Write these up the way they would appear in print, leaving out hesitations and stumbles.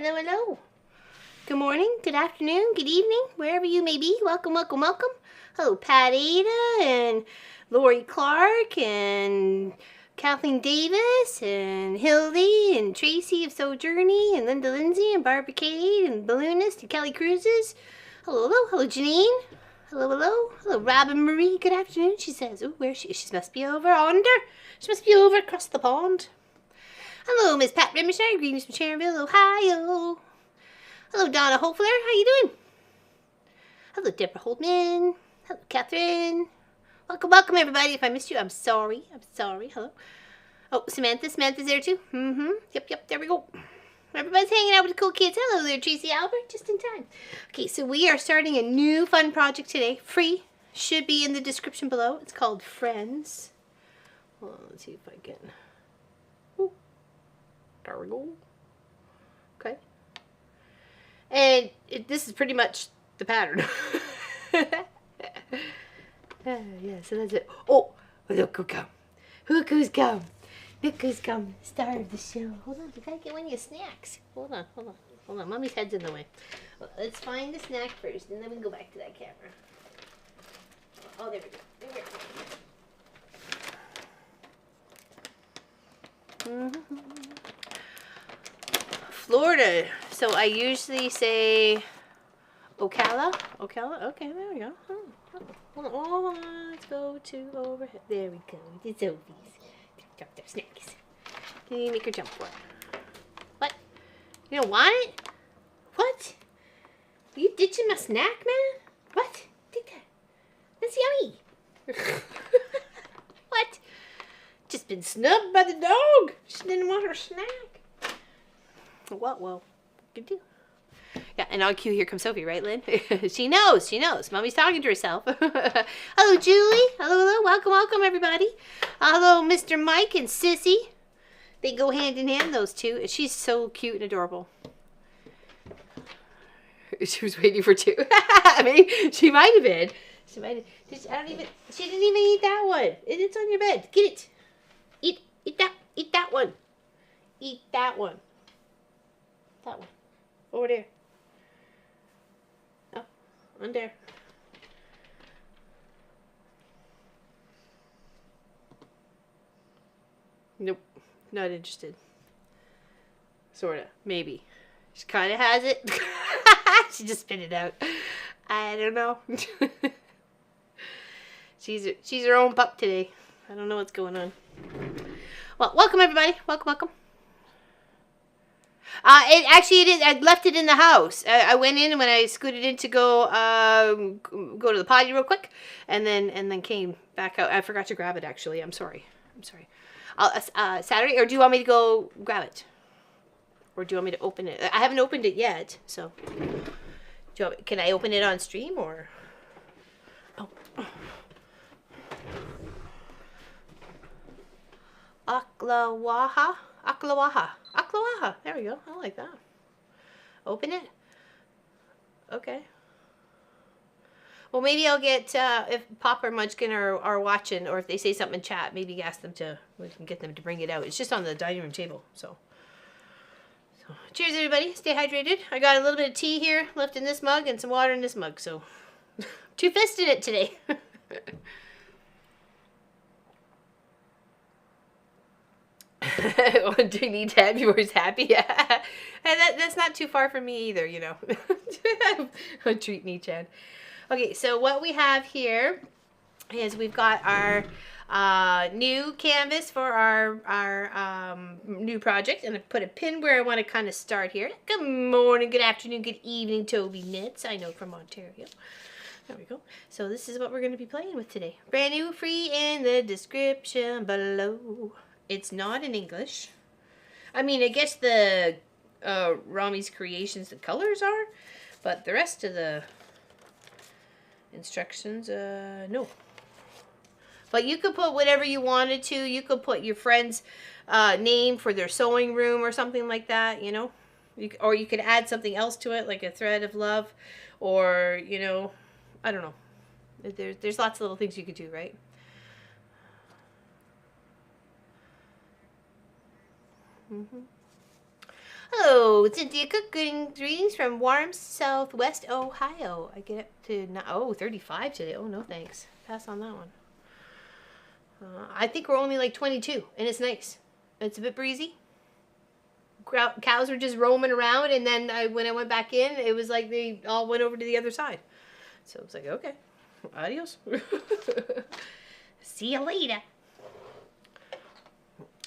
Hello, hello. Good morning, good afternoon, good evening, wherever you may be. Welcome, welcome, welcome. Hello, Pat Ada and Lori Clark and Kathleen Davis and Hildy and Tracy of Sojourney and Linda Lindsay and Barbara Cade and Balloonist and Kelly Cruises. Hello, hello, hello, Janine. Hello, hello, hello, Robin Marie. Good afternoon, she says. Oh, where is she? She must be over under. She must be over across the pond. Hello, Miss Pat Remishire. Greetings from Sharonville, Ohio. Hello, Donna Hofler. How you doing? Hello, Deborah Holdman. Hello, Catherine. Welcome, welcome, everybody. If I missed you, I'm sorry. I'm sorry. Hello. Oh, Samantha. Samantha's there, too. Yep. There we go. Everybody's hanging out with the cool kids. Hello there, Tracy Albert. Just in time. Okay, so we are starting a new fun project today. Free. Should be in the description below. It's called Friends. Hold on, let's see if I can. Ooh. There we go. Okay. And this is pretty much the pattern. Yeah, so that's it. Oh, look who come. Look who's come. Look who's come. Star of the show. Hold on, you gotta get one of your snacks. Hold on. Mommy's head's in the way. Well, let's find the snack first, and then we can go back to that camera. Oh, there we go. Florida. So I usually say Ocala. Okay, there we go. Hold on. Let's go to overhead. There we go. The Sophie's. Drop their snacks. Can you make her jump for it? What? You don't want it? What? Are you ditching my snack, man? What? Take that. That's yummy. What? Just been snubbed by the dog. She didn't want her snack. Well, good deal. Yeah, and on cue, here comes Sophie, right, Lynn? She knows. Mommy's talking to herself. Hello, Julie. Hello. Welcome, everybody. Hello, Mr. Mike and Sissy. They go hand in hand, those two. She's so cute and adorable. She was waiting for two. I mean, she might have been. She didn't even eat that one. It's on your bed. Get it. Eat that one. Eat that one. That one. Over there. Oh, on there. Nope. Not interested. Sorta. Maybe. She kinda has it. She just spit it out. I don't know. She's her own pup today. I don't know what's going on. Well, welcome everybody. Welcome. It is. I left it in the house. I went in when I scooted in to go to the potty real quick, and then came back out. I forgot to grab it. Actually, I'm sorry. Saturday, or do you want me to go grab it, or do you want me to open it? I haven't opened it yet, so can I open it on stream or? Oh. Aklawaha. There we go. I like that. Open it. Okay. Well, maybe I'll get, if Pop or Munchkin are watching, or if they say something in chat, maybe ask them we can get them to bring it out. It's just on the dining room table, so cheers, everybody. Stay hydrated. I got a little bit of tea here left in this mug and some water in this mug, so two-fisted it today. Do you need to have yours happy? Yeah. And that's not too far from me either, you know. Treat me, Chad. Okay, so what we have here is we've got our new canvas for our new project, and I put a pin where I want to kind of start here. Good morning, good afternoon, good evening, Toby Knits. I know, from Ontario. There we go. So this is what we're going to be playing with today. Brand new, free in the description below. It's not in English. I mean, I guess the Rami's Creations, the colors are, but the rest of the instructions, no. But you could put whatever you wanted to. You could put your friend's name for their sewing room or something like that, you know. Or you could add something else to it, like a thread of love, or, you know, I don't know. There's lots of little things you could do, right? Hello, Cynthia Cook. Greetings from warm southwest Ohio. I get up to 35 today. Oh, no thanks. Pass on that one. I think we're only like 22, and it's nice. It's a bit breezy. Cows were just roaming around, and then when I went back in, it was like they all went over to the other side. So it was like, okay, adios. See you later.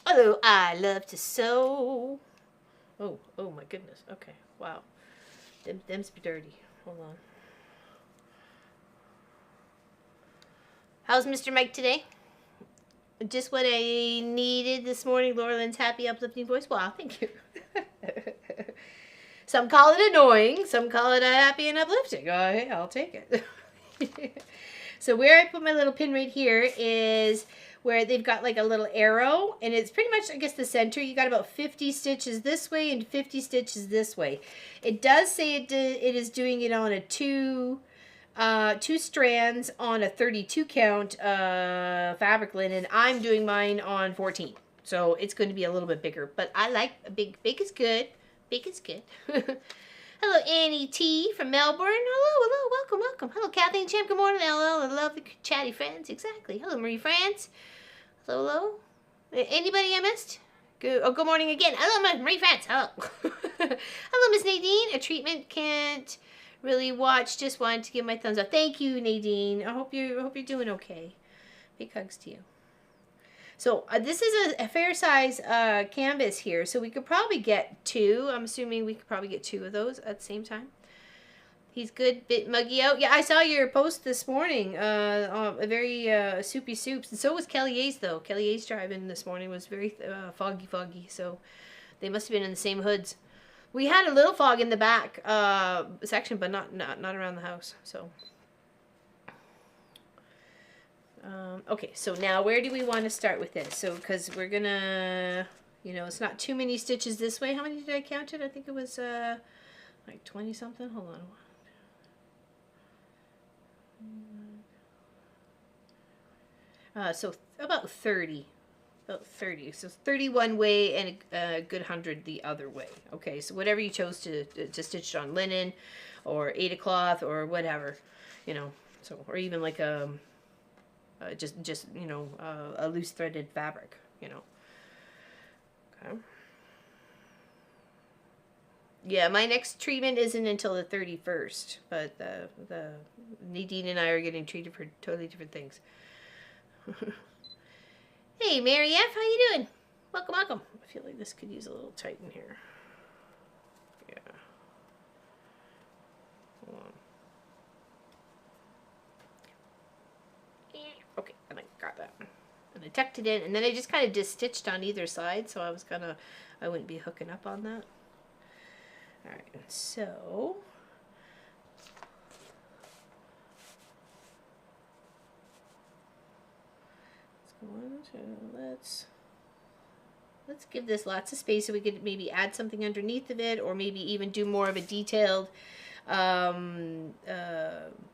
Although I love to sew. Oh my goodness. Okay, wow. Them's dirty. Hold on. How's Mr. Mike today? Just what I needed this morning. Laura Lynn's happy, uplifting voice. Wow, thank you. Some call it annoying. Some call it happy and uplifting. Oh, hey, I'll take it. So where I put my little pin right here is where they've got like a little arrow, and it's pretty much, I guess, the center. You got about 50 stitches this way and 50 stitches this way. It does say it is doing it on a two strands on a 32 count fabric linen. I'm doing mine on 14, so it's going to be a little bit bigger, but I like big is good. Big is good. Hello, Annie T from Melbourne. Hello, welcome. Hello, Kathleen Champ. Good morning, hello, and lovely chatty friends. Exactly. Hello, Marie France. Hello. Anybody I missed? Good morning again. Hello, Marie France. Hello. Hello, Miss Nadine. A treatment can't really watch. Just wanted to give my thumbs up. Thank you, Nadine. I hope you're doing okay. Big hugs to you. So this is a fair size canvas here, so we could probably get two. I'm assuming we could probably get two of those at the same time. He's good, bit muggy out. Yeah, I saw your post this morning. A very soupy soups, and so was Kelly A's though. Kelly A's drive-in this morning was very foggy. So they must have been in the same hoods. We had a little fog in the back section, but not around the house. So. Okay, so now where do we want to start with this? So, because we're gonna, it's not too many stitches this way. How many did I count it? I think it was like 20 something. Hold on. So about 30. About 30. So 30 one way and a good 100 the other way. Okay, so whatever you chose to stitch on linen or Aida cloth or whatever, so, or even like a a loose threaded fabric, Okay. Yeah, my next treatment isn't until the 31st, but the Nadine and I are getting treated for totally different things. Hey, Mary F, how you doing? Welcome. I feel like this could use a little tighten here. Yeah. Hold on. Okay, and I got that. And I tucked it in, and then I just kind of just stitched on either side, so I wouldn't be hooking up on that. Alright, so let's give this lots of space so we could maybe add something underneath of it, or maybe even do more of a detailed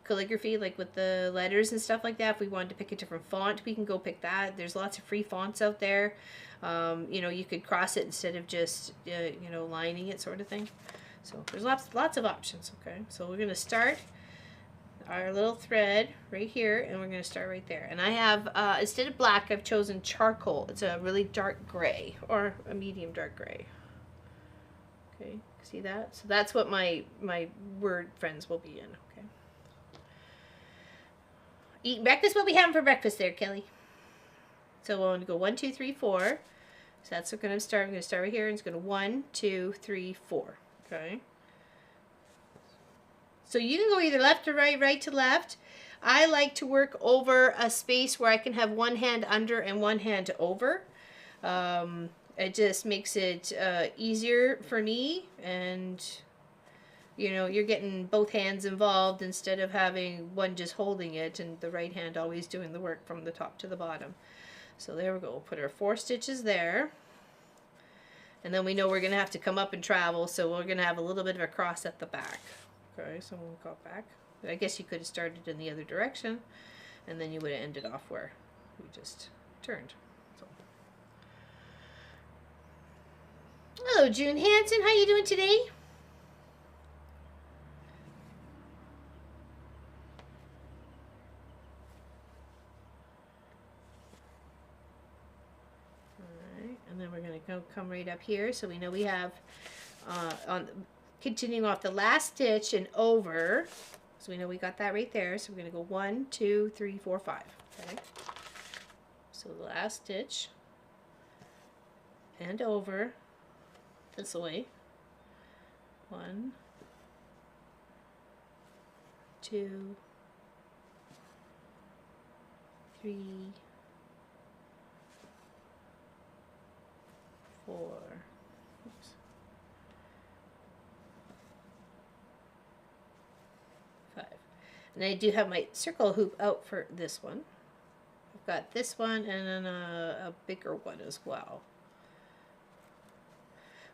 calligraphy, like with the letters and stuff like that. If we wanted to pick a different font, we can go pick that. There's lots of free fonts out there. You could cross it instead of just lining it, sort of thing. So there's lots of options. Okay, so we're gonna start our little thread right here, and we're gonna start right there. And I have instead of black, I've chosen charcoal. It's a really dark gray, or a medium dark gray. Okay, see that? So that's what my word friends will be in. Okay. Eating breakfast? What we having for breakfast there, Kelly? So we're going to go 1, 2, 3, 4. So that's what I'm going to start. I'm going to start right here, and it's going to 1, 2, 3, 4. Okay. So you can go either left to right, right to left. I like to work over a space where I can have one hand under and one hand over. It just makes it easier for me, and you're getting both hands involved instead of having one just holding it and the right hand always doing the work from the top to the bottom. So there we go. We'll put our 4 stitches there, and then we know we're gonna have to come up and travel, so we're gonna have a little bit of a cross at the back. Okay, so we'll go back. I guess you could have started in the other direction, and then you would have ended off where we just turned. Hello, June Hanson. How you doing today? Alright, and then we're going to come right up here so we know we have on continuing off the last stitch and over. So we know we got that right there. So we're going to go 1, 2, 3, 4, 5. Okay. So the last stitch and over this way. 1, 2, 3, 4. Oops. 5. And I do have my circle hoop out for this one. I've got this one and then a bigger one as well.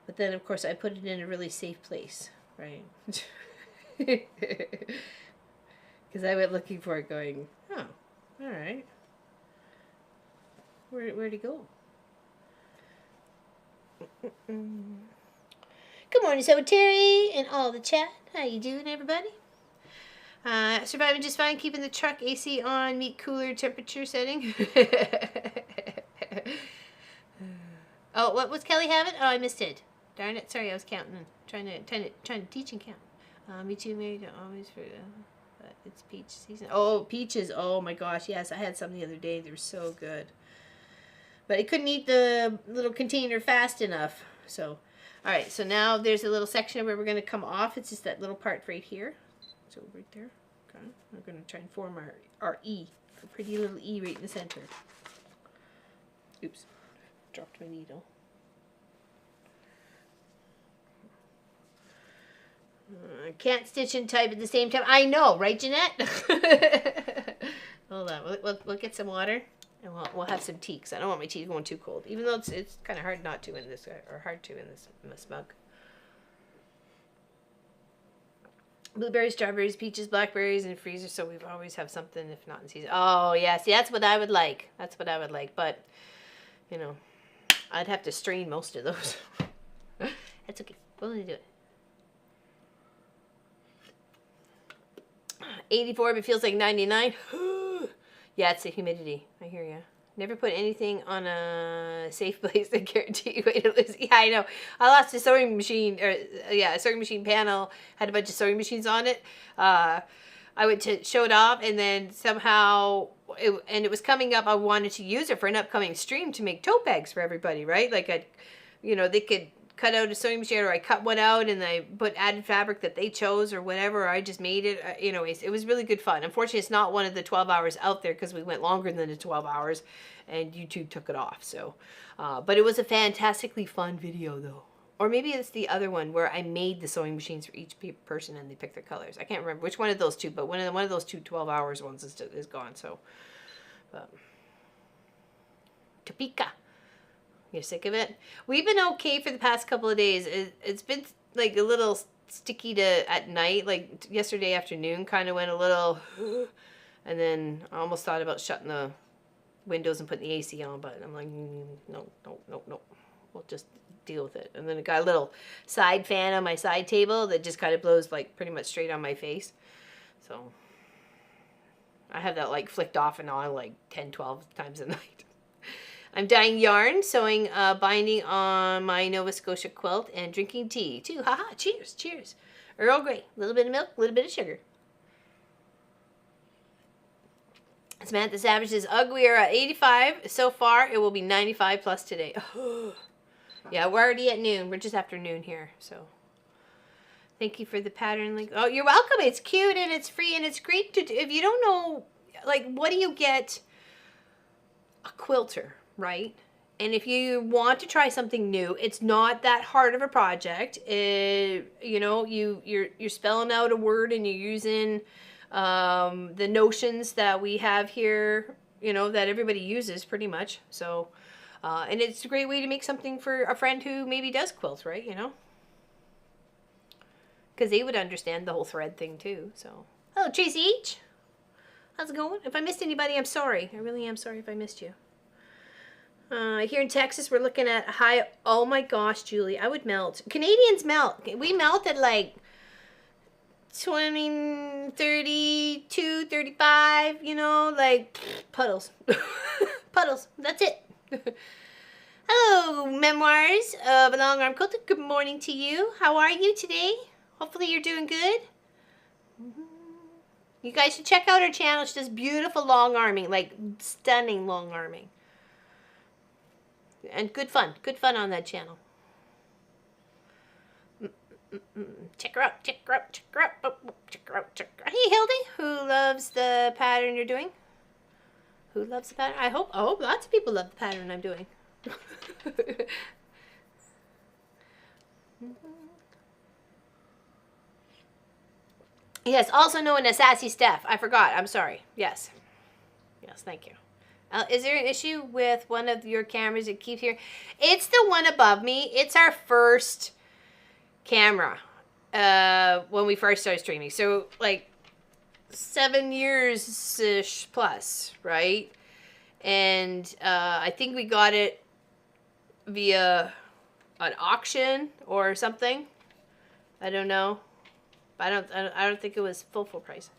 But then, of course, I put it in a really safe place, right? Because I went looking for it going, oh, all right. Where'd it go? Good morning, Secretary, and all the chat. How you doing, everybody? Surviving just fine, keeping the truck AC on, meet cooler temperature setting. Oh, what was Kelly having? Oh, I missed it. Darn it! Sorry, I was counting, trying to teach and count. Me too, Mary. Don't always for but it's peach season. Oh, peaches! Oh my gosh, yes, I had some the other day. They're so good, but I couldn't eat the little container fast enough. So, all right. So now there's a little section where we're going to come off. It's just that little part right here. So right there. Okay. We're going to try and form our E, a pretty little E right in the center. Oops, dropped my needle. Can't stitch and type at the same time. I know, right, Jeanette? Hold on. We'll get some water, and we'll have some tea, because I don't want my tea going too cold. Even though it's kind of hard not to in this, or hard to in this mug. Blueberries, strawberries, peaches, blackberries, and freezer. So we've always have something, if not in season. Oh yeah, see, that's what I would like. That's what I would like. But you know, I'd have to strain most of those. That's okay. We'll do it. 84, but it feels like 99. Yeah, it's the humidity. I hear you. Never put anything on a safe place that guarantee you way to lose. Yeah, I know. I lost a sewing machine, a sewing machine panel. Had a bunch of sewing machines on it. I went to show it off, and then somehow, it was coming up. I wanted to use it for an upcoming stream to make tote bags for everybody, right? Like, they could cut out a sewing machine, or I cut one out and I put added fabric that they chose or whatever, or I just made it. Anyways, it was really good fun. Unfortunately, it's not one of the 12 hours out there because we went longer than the 12 hours and YouTube took it off. So, but it was a fantastically fun video though. Or maybe it's the other one where I made the sewing machines for each person and they picked their colors. I can't remember which one of those two, but one of those two 12 hours ones is gone. So, Topeka. You're sick of it? We've been okay for the past couple of days. It's been like a little sticky at night. Like yesterday afternoon kind of went a little, and then I almost thought about shutting the windows and putting the AC on, but I'm like, no. We'll just deal with it. And then I got a little side fan on my side table that just kind of blows like pretty much straight on my face. So I have that like flicked off and on like 10, 12 times a night. I'm dyeing yarn, sewing binding on my Nova Scotia quilt, and drinking tea too. Haha, cheers, cheers. Earl Grey, a little bit of milk, a little bit of sugar. Samantha Savage says, ugh, we are at 85 so far. It will be 95 plus today. Yeah, we're already at noon. We're just after noon here, so. Thank you for the pattern link. Oh, you're welcome. It's cute and it's free and it's great to do. If you don't know, like, what do you get? A quilter, right? And if you want to try something new, it's not that hard of a project. You're spelling out a word and you're using the notions that we have here, that everybody uses pretty much. So, and it's a great way to make something for a friend who maybe does quilt, right? Because they would understand the whole thread thing too. So, hello, Tracy H. How's it going? If I missed anybody, I'm sorry. I really am sorry if I missed you. Here in Texas, we're looking at high. Oh my gosh, Julie, I would melt. Canadians melt. We melt at like 20, 32, 35, you know, like puddles. Puddles. That's it. Hello, Memoirs of a Long Arm Quilter. Good morning to you. How are you today? Hopefully you're doing good. You guys should check out her channel. She does beautiful long arming, like stunning long arming. And good fun on that channel. Check her out, check her out, check her out, check her out, check her out. Hey, Hildy, who loves the pattern you're doing? Who loves the pattern? I hope lots of people love the pattern I'm doing. Yes, also known as Sassy Steph. I forgot. I'm sorry. Yes. Yes, thank you. Is there an issue with one of your cameras that keeps here? It's the one above me. It's our first camera when we first started streaming. So, like, 7 years-ish plus, right? And I think we got it via an auction or something. I don't know. I don't think it was full price.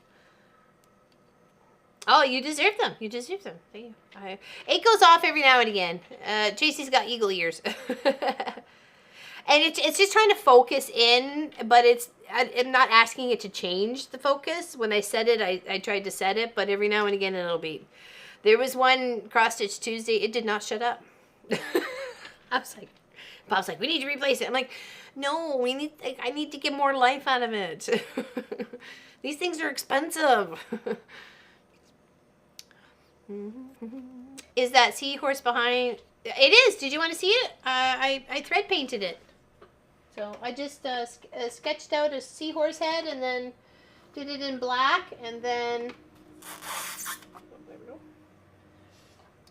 Oh, you deserve them. You deserve them. Thank you. It goes off every now and again. JC's got eagle ears. And it's just trying to focus in, but I'm not asking it to change the focus. When I set it, I tried to set it, but every now and again it'll beep. There was one cross stitch Tuesday. It did not shut up. Bob's like, we need to replace it. I'm like, no, I need to get more life out of it. These things are expensive. Is that seahorse behind? It is. Did you want to see it? I thread painted it. So I just sketched out a seahorse head and then did it in black and then.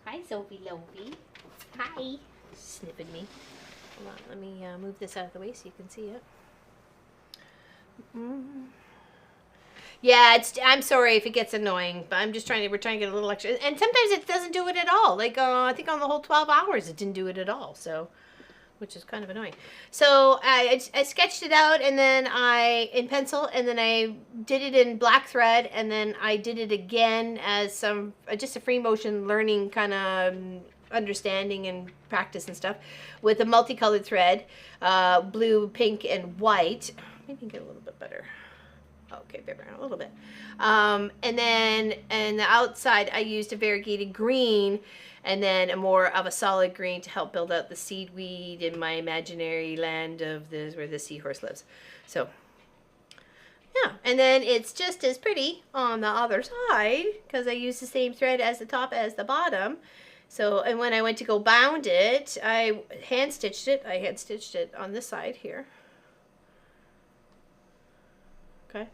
Hi, Sophie Lovey. Hi. Snipping me. Hold on, let me move this out of the way so you can see it. Yeah, I'm sorry if it gets annoying, but we're trying to get a little extra. And sometimes it doesn't do it at all. Like, I think on the whole 12 hours, it didn't do it at all. So, which is kind of annoying. So I sketched it out and then in pencil, and then I did it in black thread, and then I did it again as just a free motion learning kind of understanding and practice and stuff with a multicolored thread, blue, pink, and white. Maybe get a little bit better. Okay, a little bit. And then on the outside, I used a variegated green and then a more of a solid green to help build out the seedweed in my imaginary land of where the seahorse lives. So, yeah. And then it's just as pretty on the other side because I used the same thread as the top as the bottom. So, and when I went to go bound it, I hand stitched it. I hand stitched it on this side here. Okay.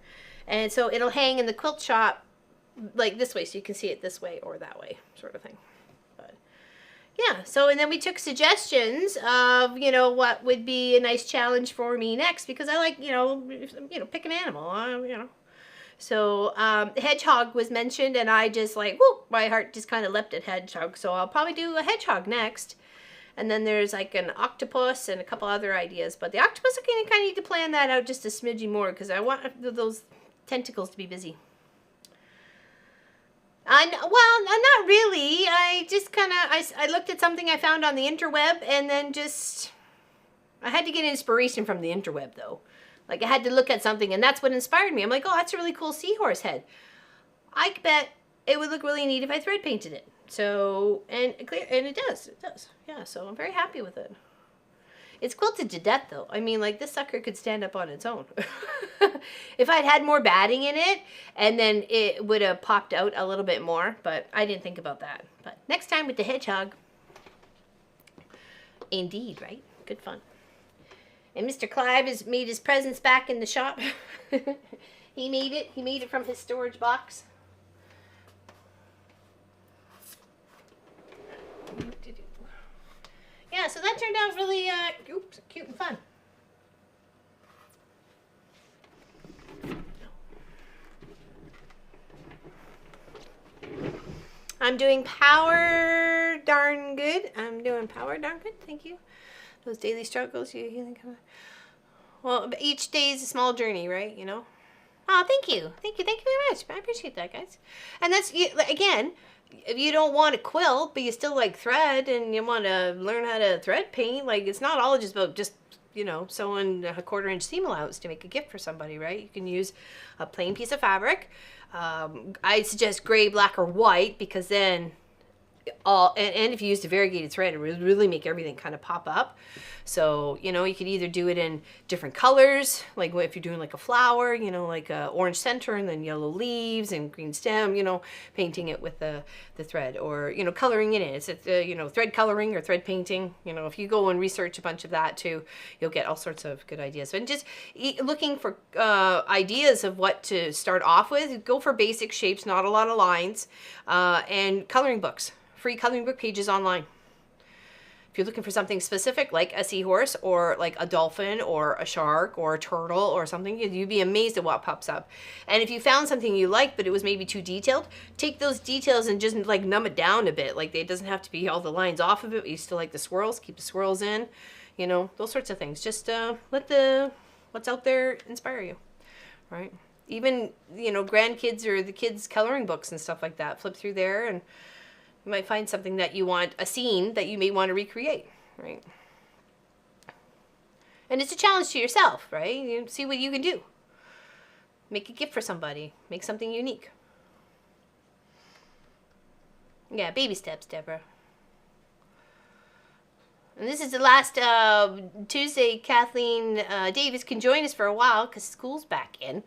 And so it'll hang in the quilt shop like this way, so you can see it this way or that way, sort of thing. But yeah, so and then we took suggestions of, what would be a nice challenge for me next, because I like, pick an animal, So hedgehog was mentioned, and I just like, whoop, my heart just kind of leapt at hedgehog. So I'll probably do a hedgehog next. And then there's like an octopus and a couple other ideas. But the octopus, I kind of need to plan that out just a smidgy more because I want those tentacles to be busy. Well, not really. I just kind of, I looked at something I found on the interweb, and then I had to get inspiration from the interweb though. Like I had to look at something, and that's what inspired me. I'm like, oh, that's a really cool seahorse head. I bet it would look really neat if I thread painted it. So, and it does. Yeah, so I'm very happy with it. It's quilted to death though. I mean, like this sucker could stand up on its own. If I'd had more batting in it, and then it would have popped out a little bit more, but I didn't think about that. But next time with the hedgehog. Indeed, right? Good fun. And Mr. Clive has made his presence back in the shop. He made it. He made it from his storage box. Yeah, so that turned out really cute and fun. I'm doing power darn good. I'm doing power darn good. Thank you. Those daily struggles, you think? Well, each day is a small journey, right? You know. Oh, thank you. Thank you very much. I appreciate that, guys. And that's, again, if you don't want to quilt, but you still like thread and you want to learn how to thread paint, like it's not all just about just, you know, sewing a 1/4-inch seam allowance to make a gift for somebody, right? You can use a plain piece of fabric. I suggest gray, black, or white, because then and if you used a variegated thread, it would really make everything kind of pop up. So, you know, you could either do it in different colors, like if you're doing like a flower, you know, like a orange center and then yellow leaves and green stem, you know, painting it with the thread, or, you know, coloring it in. It's, you know, thread coloring or thread painting. You know, if you go and research a bunch of that too, you'll get all sorts of good ideas. And just looking for ideas of what to start off with, go for basic shapes, not a lot of lines, and coloring books. Free coloring book pages online. If you're looking for something specific, like a seahorse or like a dolphin or a shark or a turtle or something, you'd be amazed at what pops up. And if you found something you liked, but it was maybe too detailed, take those details and just like numb it down a bit. Like it doesn't have to be all the lines off of it, but you still like the swirls, keep the swirls in, you know, those sorts of things. Just let what's out there inspire you, right? Even, you know, grandkids or the kids' coloring books and stuff like that, flip through there and you might find something that you want, a scene that you may want to recreate, right? And it's a challenge to yourself, right? You see what you can do. Make a gift for somebody. Make something unique. Yeah, baby steps, Deborah. And this is the last Tuesday Kathleen Davis can join us for a while because school's back in.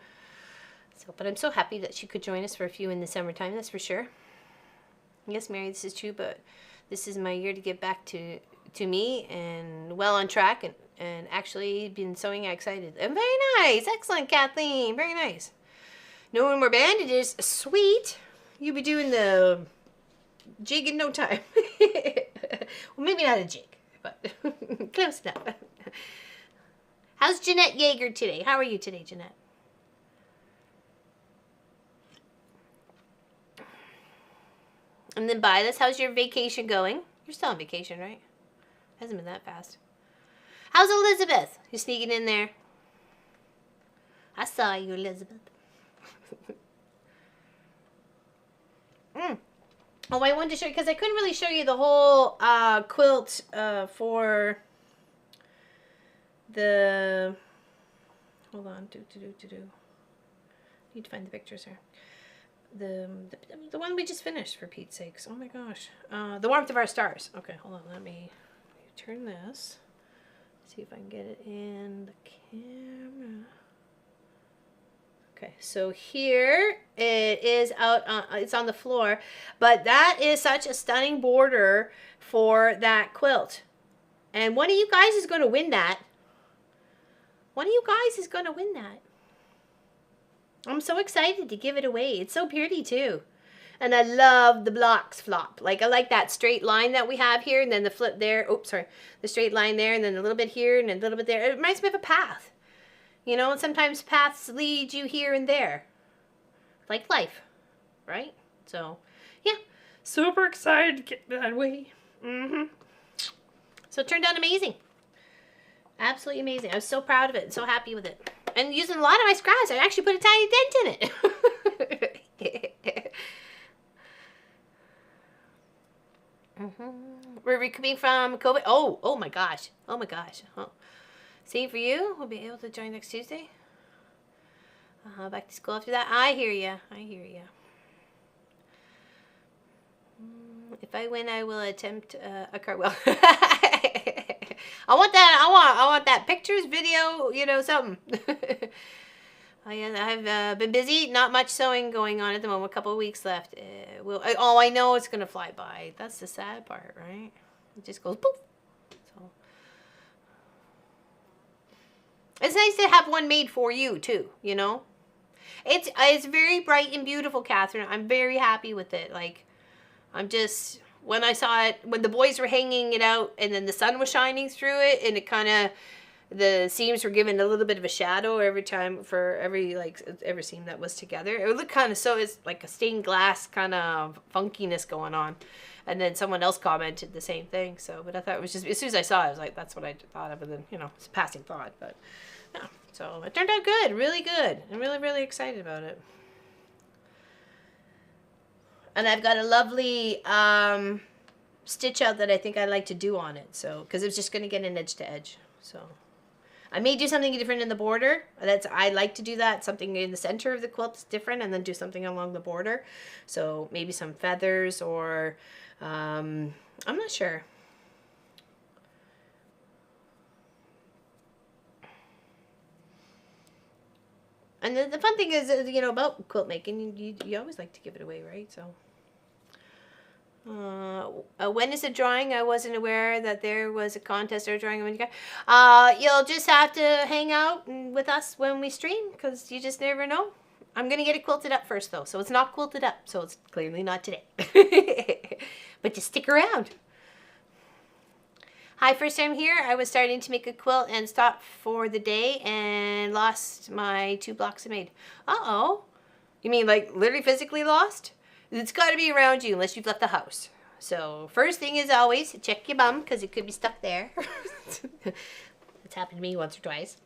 So, but I'm so happy that she could join us for a few in the summertime, that's for sure. Yes, Mary, this is true, but this is my year to get back to me and well on track and actually been sewing excited. And very nice. Excellent, Kathleen. Very nice. No more bandages. Sweet. You'll be doing the jig in no time. Well, maybe not a jig, but close enough. How's Jeanette Yeager today? How are you today, Jeanette? And then Bylas, how's your vacation going? You're still on vacation, right? Hasn't been that fast. How's Elizabeth? You sneaking in there? I saw you, Elizabeth. Oh, I wanted to show you, because I couldn't really show you the whole quilt for the... Hold on. Need to find the pictures here. The one we just finished, for Pete's sakes. Oh my gosh. The Warmth of Our Stars. Okay, hold on. Let me turn this. See if I can get it in the camera. Okay, so here it is out. It's on the floor, but that is such a stunning border for that quilt. And one of you guys is going to win that. One of you guys is going to win that. I'm so excited to give it away. It's so pretty too. And I love the blocks flop. Like I like that straight line that we have here and then the flip there. Oops, sorry. The straight line there and then a little bit here and a little bit there. It reminds me of a path. You know, and sometimes paths lead you here and there. Like life, right? So, yeah. Super excited to get that way. So it turned out amazing. Absolutely amazing. I was so proud of it and so happy with it. And using a lot of my scraps, I actually put a tiny dent in it. We're recuperating from COVID. Oh my gosh. Oh my gosh. Oh. Same for you. We'll be able to join next Tuesday. Back to school after that. I hear you. I hear you. If I win, I will attempt a cartwheel. I want that. I want that. Pictures, video, you know, something. I've been busy. Not much sewing going on at the moment. A couple of weeks left. I know it's gonna fly by. That's the sad part, right? It just goes poof. So it's nice to have one made for you too. You know, it's very bright and beautiful, Catherine. I'm very happy with it. Like, I'm just. When I saw it, when the boys were hanging it out and then the sun was shining through it and it kind of the seams were given a little bit of a shadow every time for every seam that was together. It would look kind of, so it's like a stained glass kind of funkiness going on. And then someone else commented the same thing. So, but I thought it was just, as soon as I saw it, I was like, that's what I thought of. And then, you know, it's a passing thought, but yeah. So it turned out good, really good. I'm really, really excited about it. And I've got a lovely stitch out that I think I'd like to do on it. So, because it's just going to get an edge to edge. So I may do something different in the border. I like to do that. Something in the center of the quilt is different, and then do something along the border. So maybe some feathers, or I'm not sure. And the fun thing is, you know, about quilt making, you always like to give it away, right? So. When is the drawing? I wasn't aware that there was a contest or a drawing. You'll just have to hang out with us when we stream, because you just never know. I'm going to get it quilted up first, though. So it's not quilted up. So it's clearly not today. But just stick around. Hi, first time here. I was starting to make a quilt and stopped for the day and lost my 2 blocks I made. Uh-oh. You mean like literally physically lost? It's got to be around you unless you've left the house. So first thing is always check your bum, because it could be stuck there. It's happened to me once or twice.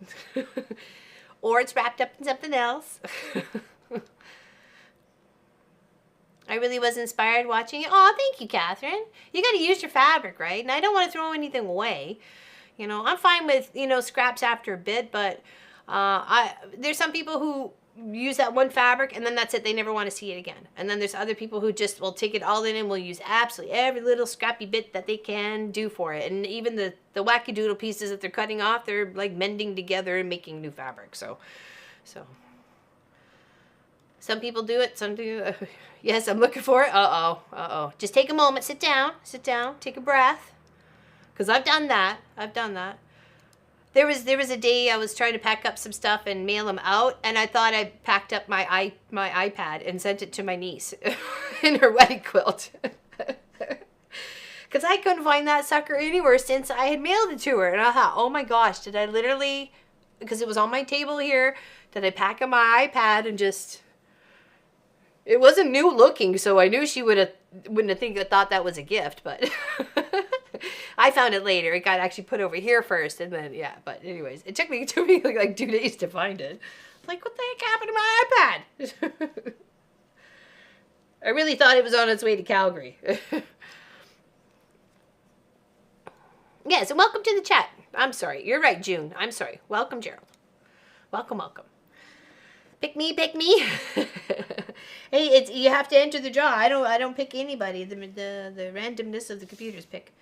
Or it's wrapped up in something else. I really was inspired watching it. Oh, thank you, Catherine. You got to use your fabric, right? And I don't want to throw anything away. You know, I'm fine with, you know, scraps after a bit, but there's some people who use that one fabric and then that's it. They never want to see it again. And then there's other people who just will take it all in and will use absolutely every little scrappy bit that they can do for it. And even the wackadoodle pieces that they're cutting off, they're like mending together and making new fabric. So some people do it, some do. Yes, I'm looking for it. Uh-oh. Just take a moment, sit down, take a breath. Because I've done that. There was a day I was trying to pack up some stuff and mail them out, and I thought I packed up my iPad and sent it to my niece in her wedding quilt. Because I couldn't find that sucker anywhere since I had mailed it to her. And I thought, oh my gosh, did I literally, because it was on my table here, did I pack up my iPad and just... It wasn't new looking, so I knew she wouldn't have thought that was a gift, but I found it later. It got actually put over here first, and then, yeah, but anyways, it took me like 2 days to find it. Like, what the heck happened to my iPad? I really thought it was on its way to Calgary. Yeah, so welcome to the chat. I'm sorry. You're right, June. I'm sorry. Welcome, Gerald. Welcome. Pick me. Hey, you have to enter the draw. I don't pick anybody. The randomness of the computers pick.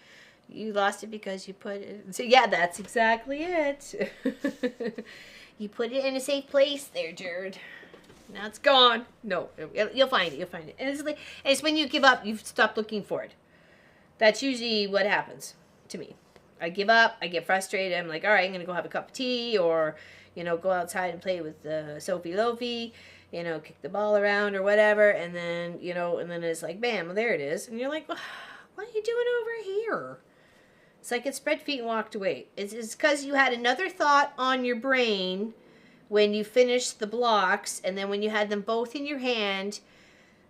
You lost it because you put it. So yeah, that's exactly it. You put it in a safe place there, Jared. Now it's gone. No, you'll find it. And it's when you give up, you've stopped looking for it. That's usually what happens to me. I give up. I get frustrated. I'm like, all right, I'm gonna go have a cup of tea, or go outside and play with Sophie Lofi, kick the ball around or whatever, and then, and then it's like, bam, well, there it is. And you're like, well, what are you doing over here? It's like it spread feet and walked away. It's because you had another thought on your brain when you finished the blocks, and then when you had them both in your hand,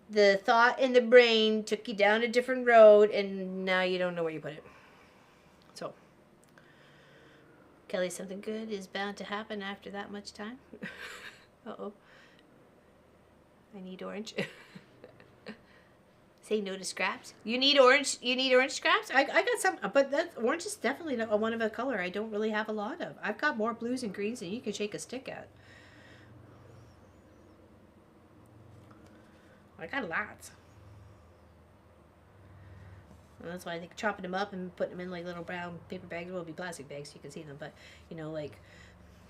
the thought in the brain took you down a different road, and now you don't know where you put it. So, Kelly, something good is bound to happen after that much time. Uh-oh. I need orange. Say no to scraps. You need orange. You need orange scraps? I got some, but orange is definitely not one of a color I don't really have a lot of. I've got more blues and greens than you can shake a stick at. I got lots. And that's why I think chopping them up and putting them in like little brown paper bags, well, it'll be plastic bags so you can see them, but like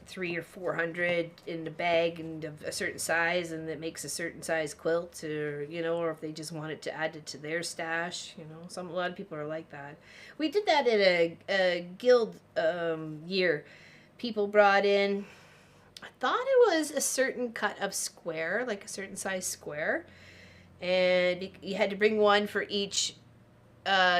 300 or 400 in a bag and of a certain size, and that makes a certain size quilt, or or if they just want it to add it to their stash, a lot of people are like that. We did that at a guild year. People brought in, I thought it was a certain cut of square, like a certain size square, and you had to bring one for each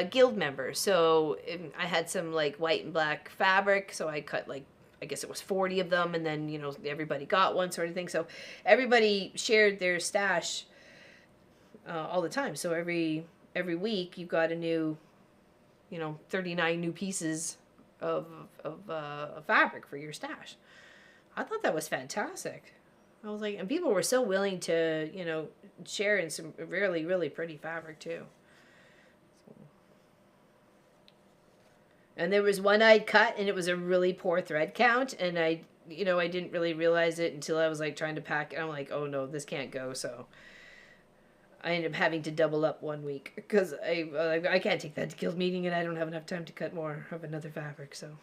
guild member. So I had some like white and black fabric, so I cut like I guess it was 40 of them, and then, you know, everybody got one sort of thing. So everybody shared their stash all the time. So every week you got a new, you know, 39 new pieces of fabric for your stash. I thought that was fantastic. I was like, and people were so willing to, you know, share in some really, really pretty fabric too. And there was one I'd cut, and it was a really poor thread count, and I didn't really realize it until I was like trying to pack it. I'm like, oh no, this can't go. So I ended up having to double up one week because I can't take that to Guild meeting, and I don't have enough time to cut more of another fabric. So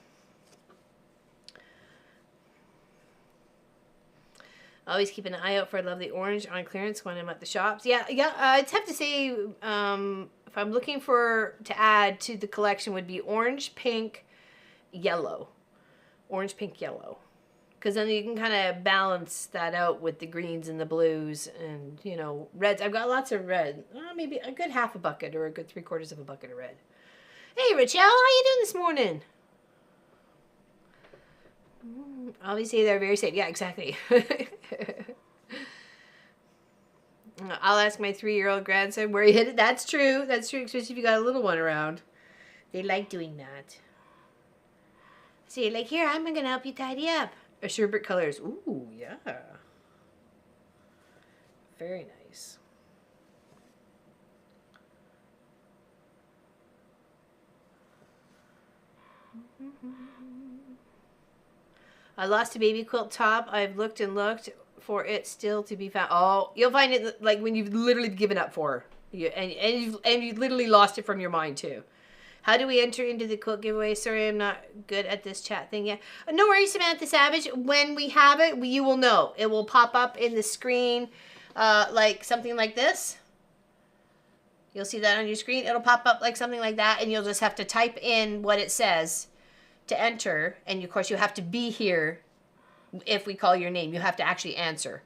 always keep an eye out for lovely orange on clearance when I'm at the shops. Yeah. I'd have to say, if I'm looking to add to the collection, would be orange, pink, yellow. Orange, pink, yellow. Because then you can kind of balance that out with the greens and the blues and, you know, reds. I've got lots of red. Maybe a good half a bucket or a good 3/4 of a bucket of red. Hey, Richelle, how you doing this morning? Obviously, they're very safe. Yeah, exactly. I'll ask my 3-year-old grandson where he hid it. That's true. That's true, especially if you got a little one around. They like doing that. See, like, here, I'm going to help you tidy up. Sherbet colors. Ooh, yeah. Very nice. I lost a baby quilt top. I've looked and looked for it still to be found. Oh, you'll find it like when you've literally given up for you, and you literally lost it from your mind too. How do we enter into the quilt giveaway? Sorry, I'm not good at this chat thing yet. No worries, Samantha Savage. When we have it, you will know. It will pop up in the screen, like something like this. You'll see that on your screen. It'll pop up like something like that, and you'll just have to type in what it says to enter. And of course, you have to be here. If we call your name, you have to actually answer,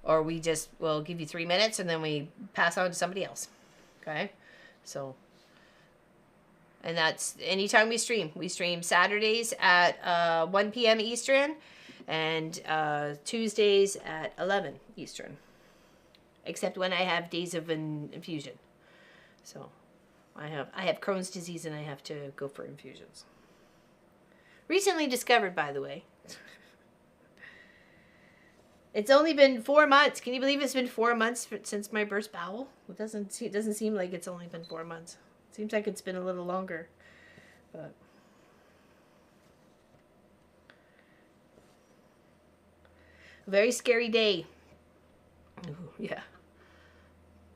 or we'll give you 3 minutes and then we pass on to somebody else. Okay, so, and that's anytime we stream. We stream Saturdays at 1 p.m. Eastern, and Tuesdays at 11 Eastern, except when I have days of infusion. So, I have Crohn's disease and I have to go for infusions. Recently discovered, by the way. It's only been 4 months. Can you believe it's been 4 months since my burst bowel? It doesn't seem like it's only been 4 months. It seems like it's been a little longer. But a very scary day. Ooh, yeah.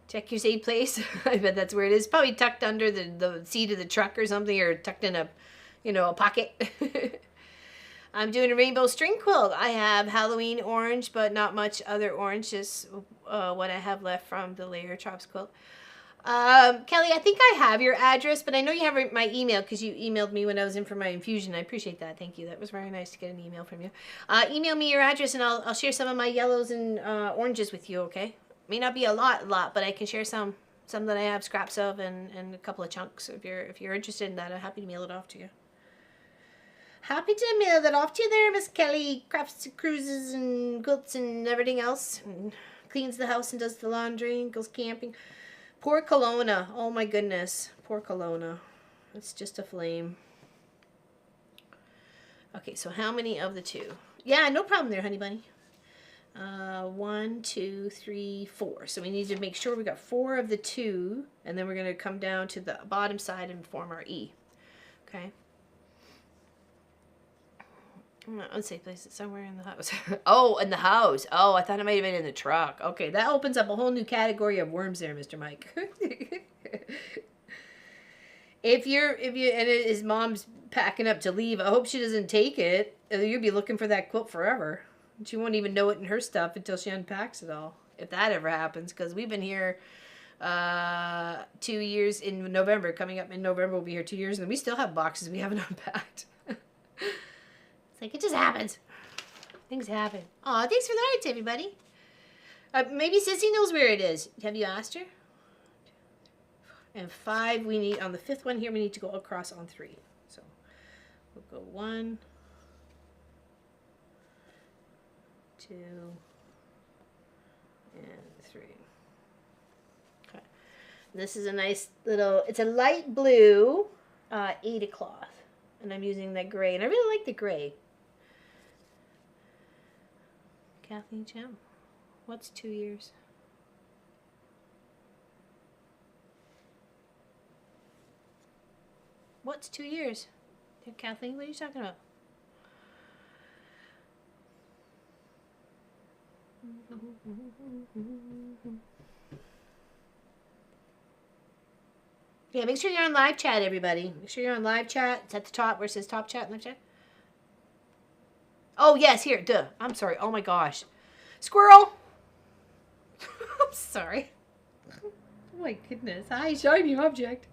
Check your safe place. I bet that's where it is. Probably tucked under the seat of the truck or something, or tucked in a pocket. I'm doing a rainbow string quilt. I have Halloween orange, but not much other orange, just what I have left from the Layer Chops quilt. Kelly, I think I have your address, but I know you have my email because you emailed me when I was in for my infusion. I appreciate that. Thank you. That was very nice to get an email from you. Email me your address, and I'll share some of my yellows and oranges with you, okay? May not be a lot, but I can share some that I have scraps of and a couple of chunks. If you're interested in that, I'm happy to mail it off to you. Happy to mail that off to you there, Miss Kelly. Crafts and cruises and quilts and everything else. And cleans the house and does the laundry and goes camping. Poor Kelowna. Oh my goodness. Poor Kelowna. It's just a flame. Okay, so how many of the two? Yeah, no problem there, honey bunny. 1, 2, 3, 4. So we need to make sure we got 4 of the 2, and then we're going to come down to the bottom side and form our E. Okay. Unsafe place. It's somewhere in the house. Oh, in the house. Oh, I thought it might have been in the truck. Okay, that opens up a whole new category of worms there, Mr. Mike. if his mom's packing up to leave, I hope she doesn't take it. You'll be looking for that quilt forever. She won't even know it in her stuff until she unpacks it all. If that ever happens, because we've been here 2 years in November. Coming up in November, we'll be here 2 years, and we still have boxes we haven't unpacked. Like, it just happens. Things happen. Aw, thanks for the hearts, everybody. Maybe Sissy knows where it is. Have you asked her? And 5, we need, on the 5th one here, we need to go across on 3. So, we'll go 1, 2, and 3. Okay. This is a nice little, it's a light blue Aida cloth. And I'm using that gray. And I really like the gray. Kathleen Jim. What's 2 years? What's 2 years? Kathleen, what are you talking about? Yeah, make sure you're on live chat, everybody. Make sure you're on live chat. It's at the top where it says top chat, live chat. Oh, yes, here. Duh. I'm sorry. Oh, my gosh. Squirrel! I'm sorry. Oh, my goodness. Hi, shiny object.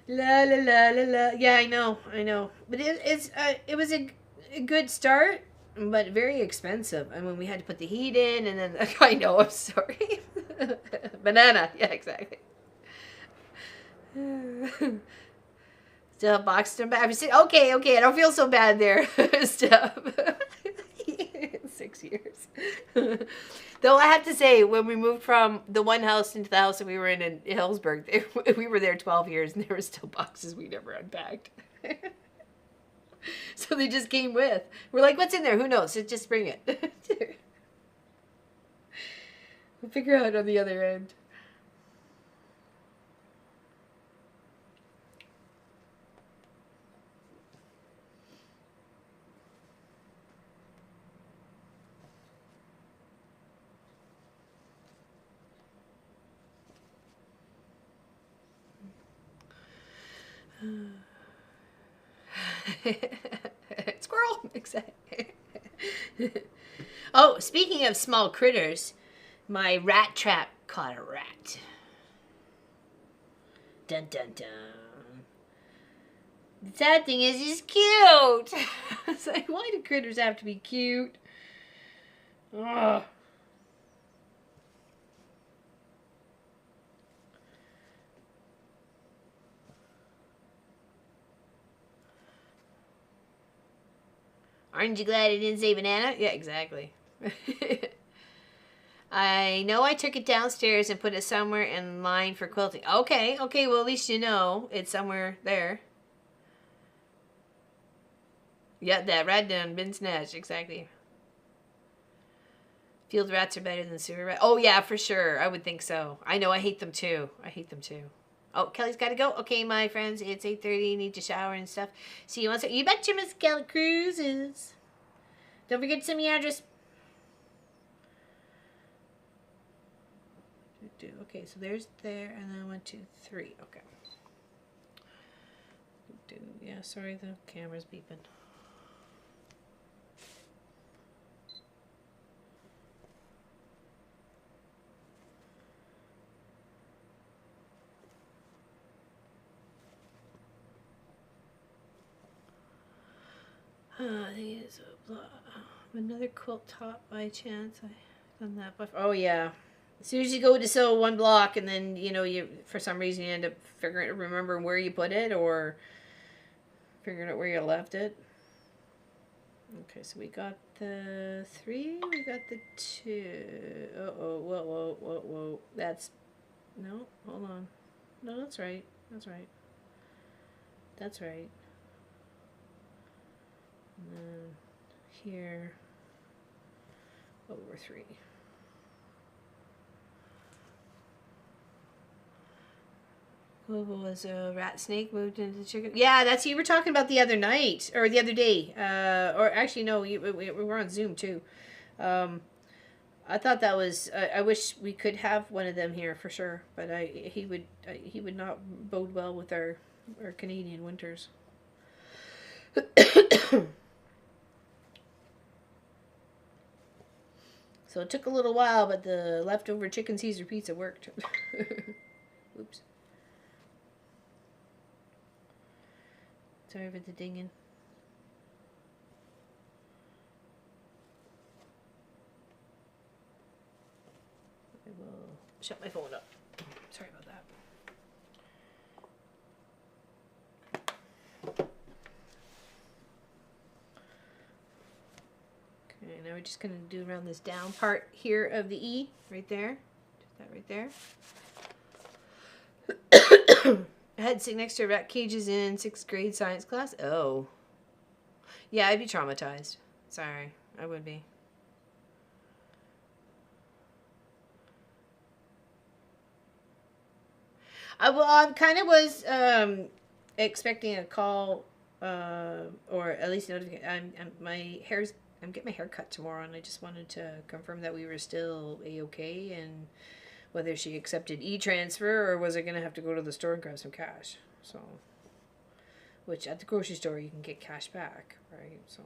La, la, la, la, la. Yeah, I know. But it was a good start, but very expensive. I mean, we had to put the heat in, and then... I know, I'm sorry. Banana. Yeah, exactly. Still boxed them back. Okay, I don't feel so bad there. Stuff. 6 years. Though I have to say, when we moved from the one house into the house that we were in Hillsburg, we were there 12 years, and there were still boxes we never unpacked. So they just came with. We're like, what's in there? Who knows? Just bring it. We'll figure out on the other end. Squirrel! Exactly. Oh, speaking of small critters, my rat trap caught a rat. Dun dun dun. The sad thing is he's cute. It's like, why do critters have to be cute? Ugh. Aren't you glad I didn't say banana? Yeah, exactly. I know I took it downstairs and put it somewhere in line for quilting. Okay, well at least you know it's somewhere there. Yeah, that rat done been snatched, exactly. Field rats are better than sewer rats. Oh yeah, for sure. I would think so. I know, I hate them too. Oh, Kelly's got to go. Okay, my friends, it's 8:30. Need to shower and stuff. See you once. You betcha, Miss Kelly Cruises. Don't forget to send me your address. Okay, so there's there, and then 1, 2, 3. Okay. Yeah, sorry, the camera's beeping. I think it's another quilt top by chance. I've done that before. Oh yeah. As soon as you go to sew one block, and then you for some reason you end up remembering where you put it, or figuring out where you left it. Okay, so we got the 3. We got the 2. Whoa. That's no. Hold on. No, that's right. And then here, over 3. What was a rat snake moved into the chicken? Yeah, that's you were talking about the other night, or the other day. Or actually, no, we were on Zoom too. I thought that was. I wish we could have one of them here for sure, but he would not bode well with our Canadian winters. So it took a little while, but the leftover chicken Caesar pizza worked. Oops. Sorry for the dinging. I will shut my phone up. Sorry about that. Okay, now we're just going to do around this down part here of the E, right there. Just that right there. I had to sit next to rat cages in 6th grade science class. Oh. Yeah, I'd be traumatized. Sorry, I would be. I kind of was expecting a call or at least notification. I'm getting my hair cut tomorrow, and I just wanted to confirm that we were still A-okay and whether she accepted e-transfer or was I going to have to go to the store and grab some cash. So, which at the grocery store you can get cash back, right? So,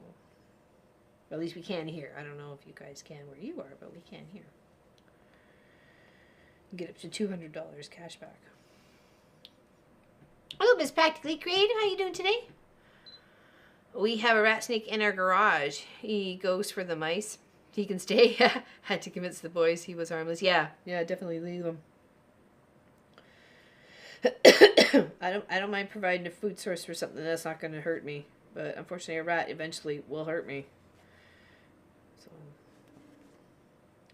at least we can here. I don't know if you guys can where you are, but we can here. Get up to $200 cash back. Hello, Miss Practically Creative. How you doing today? We have a rat snake in our garage. He goes for the mice. He can stay. Had to convince the boys he was harmless. Yeah, definitely leave him. I don't mind providing a food source for something that's not going to hurt me, but unfortunately, a rat eventually will hurt me. So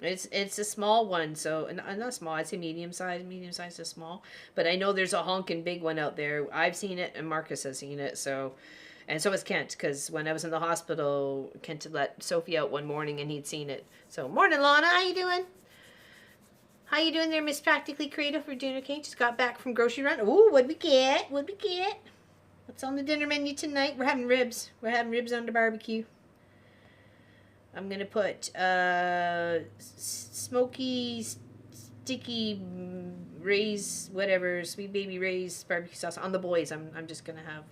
it's a small one, so not small. I'd say medium size. Medium size is small, but I know there's a honking big one out there. I've seen it, and Marcus has seen it. So. And so was Kent, because when I was in the hospital, Kent had let Sophie out one morning, and he'd seen it. So, morning, Lana. How you doing? How you doing there, Miss Practically Creative? We're doing okay. Just got back from grocery run. Ooh, what'd we get? What'd we get? What's on the dinner menu tonight? We're having ribs. We're having ribs on the barbecue. I'm going to put smoky, sticky Ray's, whatever, Sweet Baby Ray's barbecue sauce on the boys. I'm just going to have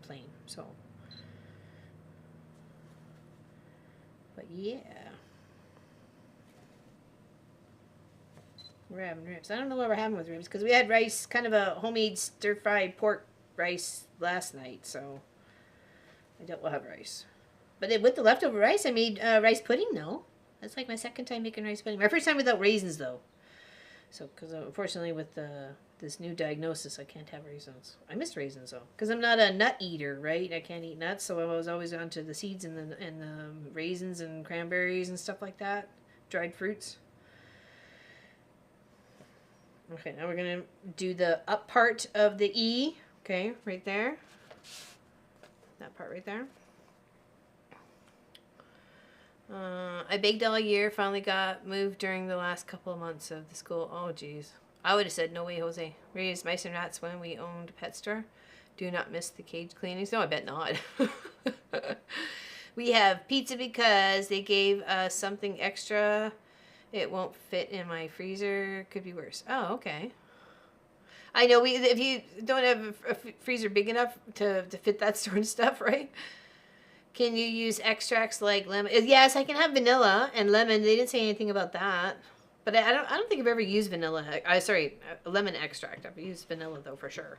plain, so. But yeah. We're having ribs. I don't know what we're having with ribs because we had rice, kind of a homemade stir-fried pork rice last night, so I doubt we'll have rice. But with the leftover rice, I made rice pudding, though. That's like my second time making rice pudding. My first time without raisins, though. So, because unfortunately with this new diagnosis, I can't have raisins. I miss raisins, though. Because I'm not a nut eater, right? I can't eat nuts, so I was always onto the seeds and the raisins and cranberries and stuff like that. Dried fruits. Okay, now we're going to do the up part of the E. Okay, right there. That part right there. I baked all year, finally got moved during the last couple of months of the school. Oh, geez. I would have said, no way, Jose. Raised mice and rats when we owned a pet store. Do not miss the cage cleanings. No, I bet not. We have pizza because they gave us something extra. It won't fit in my freezer. Could be worse. Oh, okay. I know if you don't have a freezer big enough to fit that sort of stuff, right? Can you use extracts like lemon? Yes, I can have vanilla and lemon. They didn't say anything about that. But I don't think I've ever used vanilla. Lemon extract. I've used vanilla though for sure.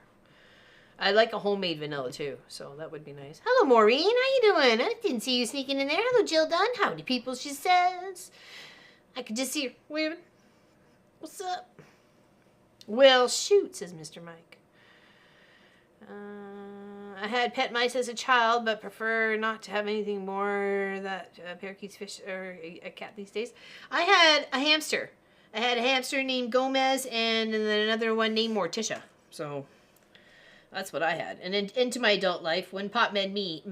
I like a homemade vanilla too, so that would be nice. Hello, Maureen. How you doing? I didn't see you sneaking in there. Hello, Jill Dunn. Howdy, people. She says. I could just see her waving. What's up? Well, shoot, says Mr. Mike. I had pet mice as a child, but prefer not to have anything more that parakeets, fish, or a cat these days. I had a hamster. I had a hamster named Gomez and then another one named Morticia. So that's what I had. And then into my adult life, when Pop met me,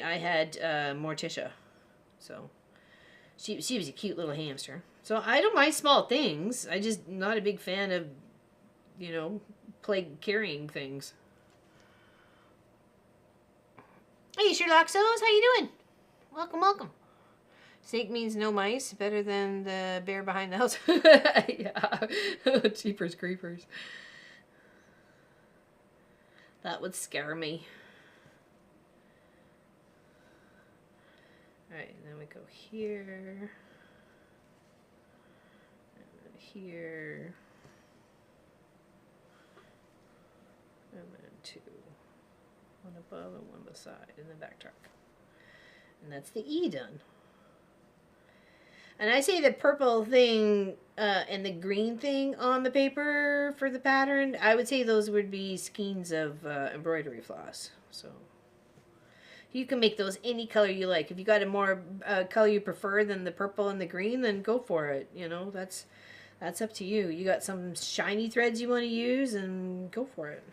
I had Morticia. So she was a cute little hamster. So I don't mind small things. I just not a big fan of, plague carrying things. Hey, Sherlock Sows, how you doing? Welcome, welcome. Snake means no mice. Better than the bear behind the house. Yeah. Jeepers creepers. That would scare me. Alright, and then we go here. And then here. And then two. One above and one beside in the back truck. And that's the E done. And I say the purple thing and the green thing on the paper for the pattern, I would say those would be skeins of embroidery floss. So You can make those any color you like. If you got a more color you prefer than the purple and the green, then go for it. You know, that's up to you. You got some shiny threads you want to use, and go for it.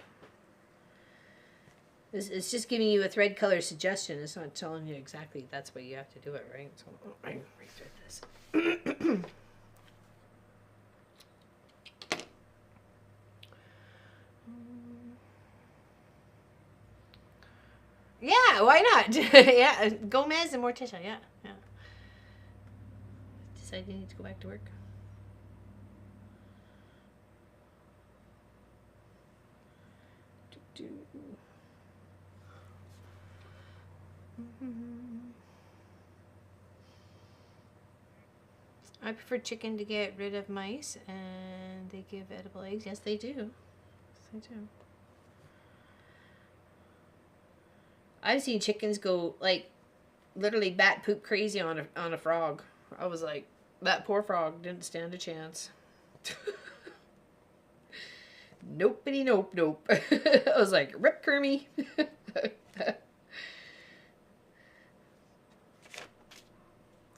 It's just giving you a thread color suggestion. It's not telling you exactly that's what you have to do it, right? So I can rethread this. Yeah, why not? Yeah, Gomez and Morticia, yeah. Decided you need to go back to work. I prefer chicken to get rid of mice, and they give edible eggs. Yes, they do. Yes, they do. I've seen chickens go, like, literally bat poop crazy on a frog. I was like, that poor frog didn't stand a chance. Nopey nope. I was like, rip Kermie.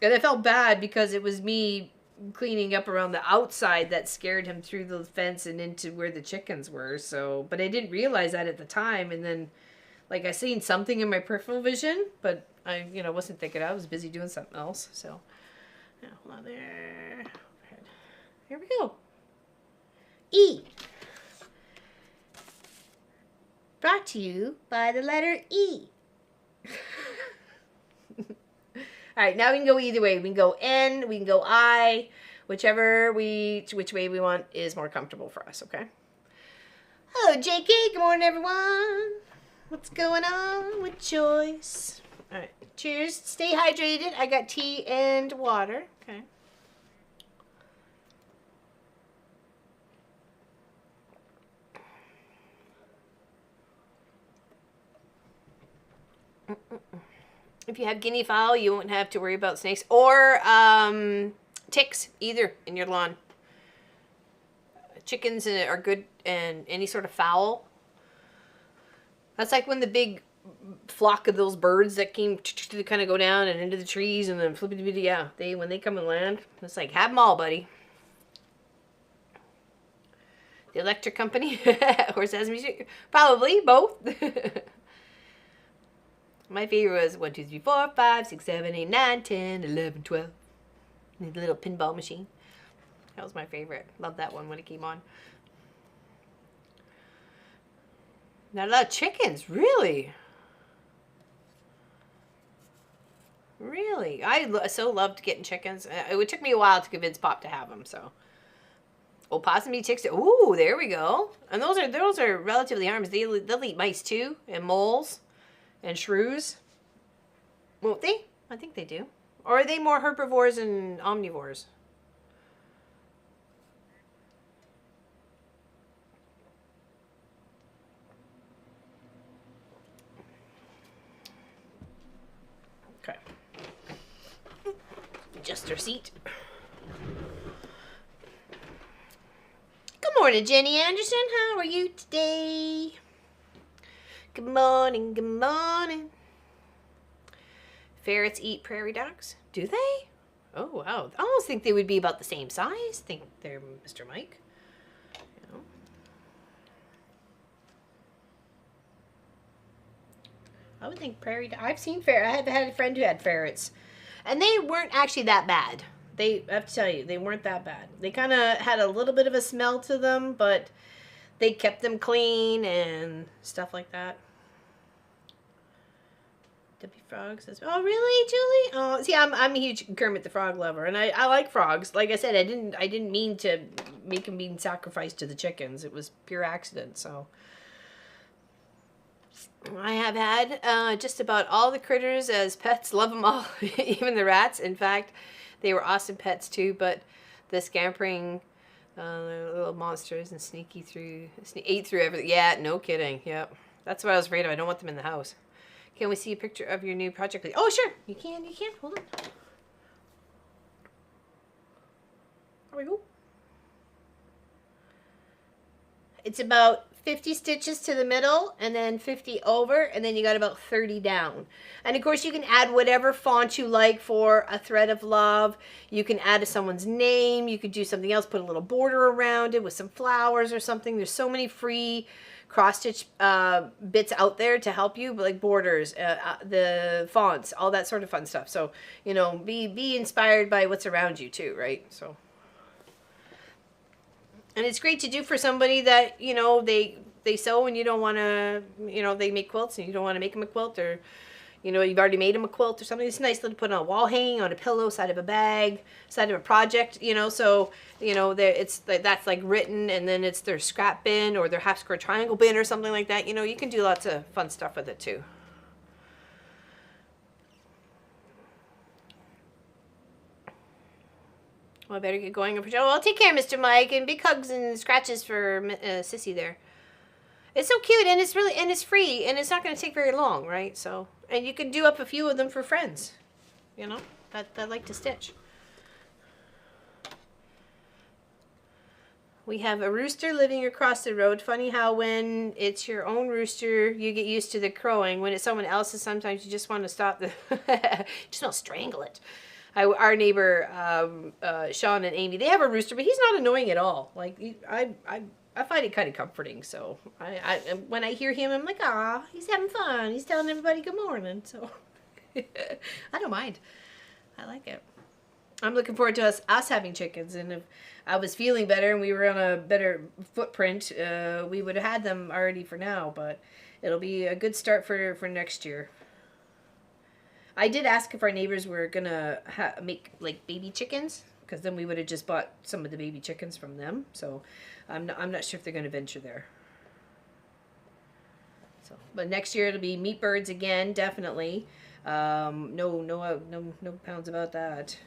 And I felt bad because it was me cleaning up around the outside that scared him through the fence and into where the chickens were. So, but I didn't realize that at the time. And then, like, I seen something in my peripheral vision, but I, wasn't thinking. I was busy doing something else. So, yeah, hold on there. Here we go. E. Brought to you by the letter E. All right, now we can go either way. We can go N, we can go I, which way we want is more comfortable for us, okay? Hello, JK. Good morning, everyone. What's going on with Joyce? All right, cheers. Stay hydrated. I got tea and water, okay? If you have guinea fowl, you won't have to worry about snakes or ticks either in your lawn. Chickens are good, and any sort of fowl. That's like when the big flock of those birds that came to kind of go down and into the trees and then flippity, yeah. When they come and land, it's like, have them all, buddy. The electric company or Sesame, probably both. My favorite was 1, 2, 3, 4, 5, 6, 7, 8, 9, 10, 11, 12. The little pinball machine. That was my favorite. Loved that one when it came on. Not a lot of chickens, really. Really, I so loved getting chickens. It took me a while to convince Pop to have them. So, opossum ticks. Ooh, there we go. And those are relatively harmless. They'll eat mice too, and moles. And shrews? Won't they? I think they do. Or are they more herbivores and omnivores? Okay. Adjust our seat. Good morning, Jenny Anderson. How are you today? Good morning, good morning. Ferrets eat prairie dogs? Do they? Oh, wow. I almost think they would be about the same size. Think they're Mr. Mike. I would think I've seen ferrets. I had a friend who had ferrets. And they weren't actually that bad. I have to tell you, they weren't that bad. They kind of had a little bit of a smell to them, but they kept them clean and stuff like that. Debbie Frog says, "Oh, really, Julie? Oh, see, I'm a huge Kermit the Frog lover, and I like frogs. Like I said, I didn't mean to make them being sacrificed to the chickens. It was pure accident. So I have had just about all the critters as pets. Love them all, even the rats. In fact, they were awesome pets too. But the scampering little monsters and ate through everything. Yeah, no kidding. Yep, that's what I was afraid of. I don't want them in the house." Can we see a picture of your new project, please? Oh, sure. You can. Hold on. There we go. It's about 50 stitches to the middle and then 50 over, and then you got about 30 down. And of course you can add whatever font you like for a thread of love. You can add someone's name. You could do something else, put a little border around it with some flowers or something. There's so many free cross stitch bits out there to help you, like borders, the fonts, all that sort of fun stuff. So, you know, be inspired by what's around you too, right? So, and it's great to do for somebody that, you know, they sew and you don't want to, you know, they make quilts and you don't want to make them a quilt, or, you know, you've already made them a quilt or something. It's nice to put on a wall hanging, on a pillow, side of a bag, side of a project, you know. So, you know, it's like, that's like written, and then it's their scrap bin or their half square triangle bin or something like that. You know, you can do lots of fun stuff with it too. Well, I better get going. Well, take care, Mr. Mike, and big hugs and scratches for Sissy there. It's so cute, and it's really, and it's free, and it's not going to take very long, right? So, and you can do up a few of them for friends, you know, that like to stitch. We have a rooster living across the road. Funny how when it's your own rooster, you get used to the crowing. When it's someone else's, sometimes you just want to stop the, just want to strangle it. Our neighbor, Sean and Amy, they have a rooster, but he's not annoying at all. Like, I find it kind of comforting. So when I hear him, I'm like, ah, he's having fun. He's telling everybody good morning. So I don't mind. I like it. I'm looking forward to us having chickens. And if I was feeling better and we were on a better footprint, we would have had them already for now. But it'll be a good start for next year. I did ask if our neighbors were gonna make like baby chickens, because then we would have just bought some of the baby chickens from them. So I'm not sure if they're gonna venture there. So, but next year it'll be meat birds again, definitely. No pounds about that,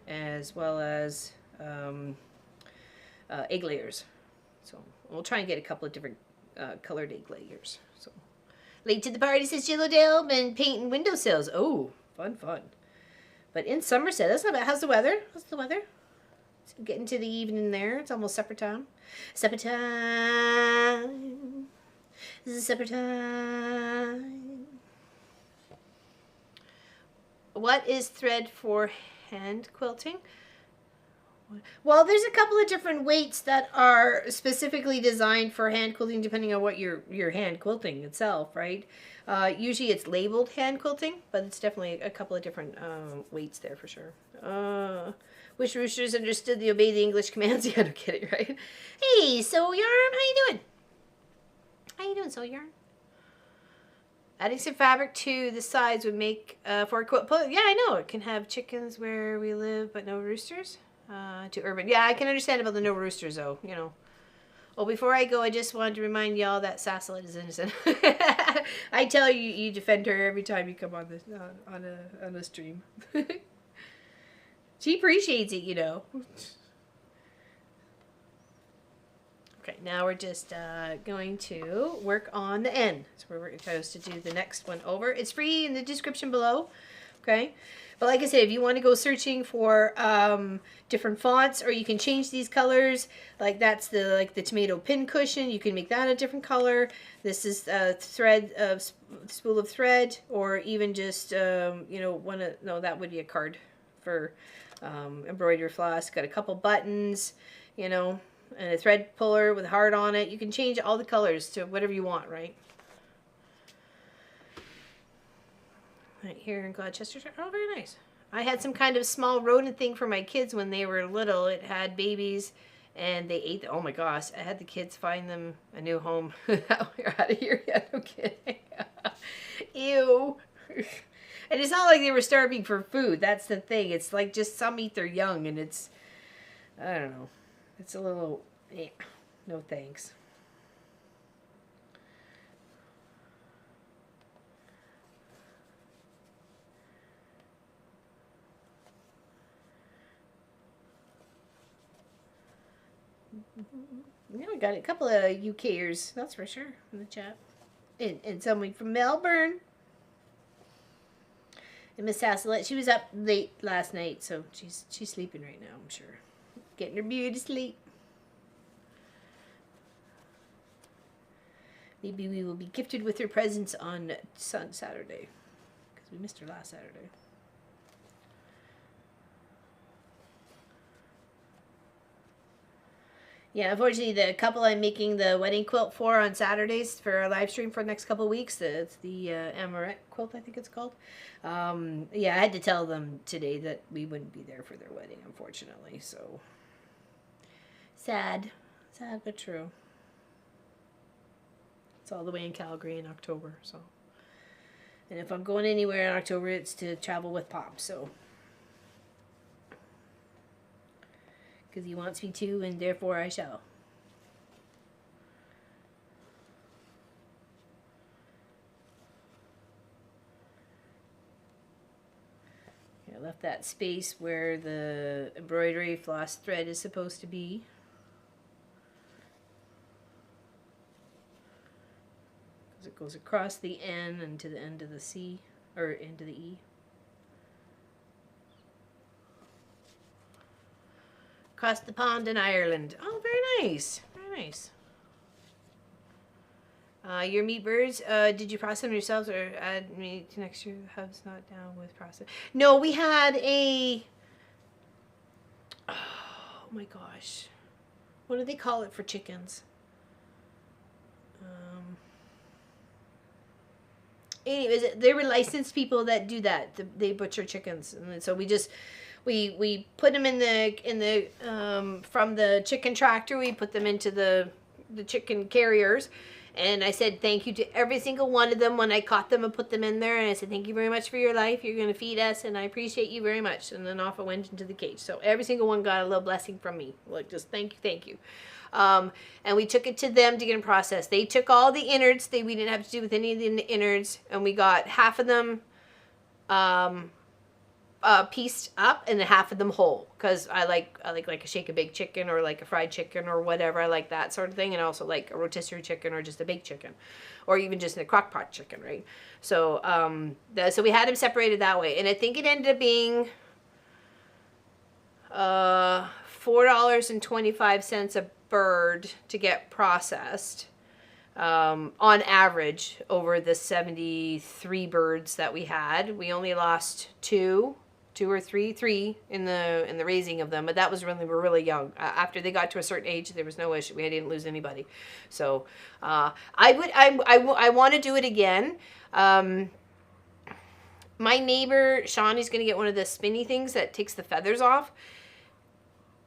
as well as egg layers. So we'll try and get a couple of different colored egg layers. So late to the party, says Jillowdale. Been painting windowsills. Oh. Fun. But in Somerset, that's not bad. How's the weather? How's the weather? It's getting to the evening there. It's almost supper time. Supper time. This is supper time. What is thread for hand quilting? Well, there's a couple of different weights that are specifically designed for hand quilting, depending on what your hand quilting itself, right? Usually it's labeled hand quilting, but it's definitely a couple of different weights there for sure. Wish roosters understood the obey the English commands. Yeah, no kidding, right? Hey, So Yarn, how you doing? How you doing, So Yarn? Adding some fabric to the sides would make for a quilt. Yeah, I know. It can have chickens where we live, but no roosters. To urban. Yeah, I can understand about the no roosters, though, you know. Well, before I go, I just wanted to remind y'all that Sassalet is innocent. I tell you, you defend her every time you come on this on a stream. She appreciates it, you know. Okay, now we're just going to work on the end. So we're supposed to do the next one over. It's free in the description below. Okay. But like I said, if you want to go searching for different fonts, or you can change these colors, like that's the tomato pin cushion, you can make that a different color. This is a thread, spool of thread, or even just you know, no, that would be a card for embroidery floss. Got a couple buttons, you know, and a thread puller with a heart on it. You can change all the colors to whatever you want, right? Right here in Gloucester. Oh, very nice. I had some kind of small rodent thing for my kids when they were little. It had babies, and they ate them. Oh my gosh. I had the kids find them a new home. We're out of here yet. No kidding. Ew. And it's not like they were starving for food. That's the thing. It's like just some eat their young, and it's, I don't know. It's a little, no thanks. Yeah, we got a couple of UKers, that's for sure, in the chat. And somebody from Melbourne. And Miss Sassalet, she was up late last night, so she's sleeping right now, I'm sure. Getting her beauty sleep. Maybe we will be gifted with her presents on Saturday. Because we missed her last Saturday. Yeah, unfortunately, the couple I'm making the wedding quilt for on Saturdays for our live stream for the next couple of weeks, it's the Amaret quilt, I think it's called. Yeah, I had to tell them today that we wouldn't be there for their wedding, unfortunately. So sad, sad but true. It's all the way in Calgary in October, so. And if I'm going anywhere in October, it's to travel with Pop, so. Because he wants me to, and therefore I shall. I left that space where the embroidery floss thread is supposed to be. Because it goes across the N and to the end of the C, or into the E. Across the pond in Ireland. Oh, very nice. Very nice. Your meat birds, did you process them yourselves or add meat to next year? The hub's not down with process. No, we had a... Oh my gosh. What do they call it for chickens? Anyways, they were licensed people that do that. They butcher chickens. And so we just... We put them in the from the chicken tractor. We put them into the chicken carriers, and I said thank you to every single one of them when I caught them and put them in there. And I said thank you very much for your life. You're going to feed us, and I appreciate you very much. And then off I went into the cage. So every single one got a little blessing from me. Like just thank you. And we took it to them to get them processed. They took all the innards. We didn't have to do with any of the innards, and we got half of them. Pieced up and half of them whole because I like a shake a bake chicken or like a fried chicken or whatever. I like that sort of thing, and also like a rotisserie chicken or just a baked chicken, or even just a crock pot chicken, right? So so we had them separated that way, and I think it ended up being $4.25 a bird to get processed. On average, over the 73 birds that we had, we only lost two or three in the raising of them, but that was when they were really young. After they got to a certain age, there was no issue. We didn't lose anybody. So I want to do it again. My neighbor Shawnee's going to get one of the spinny things that takes the feathers off.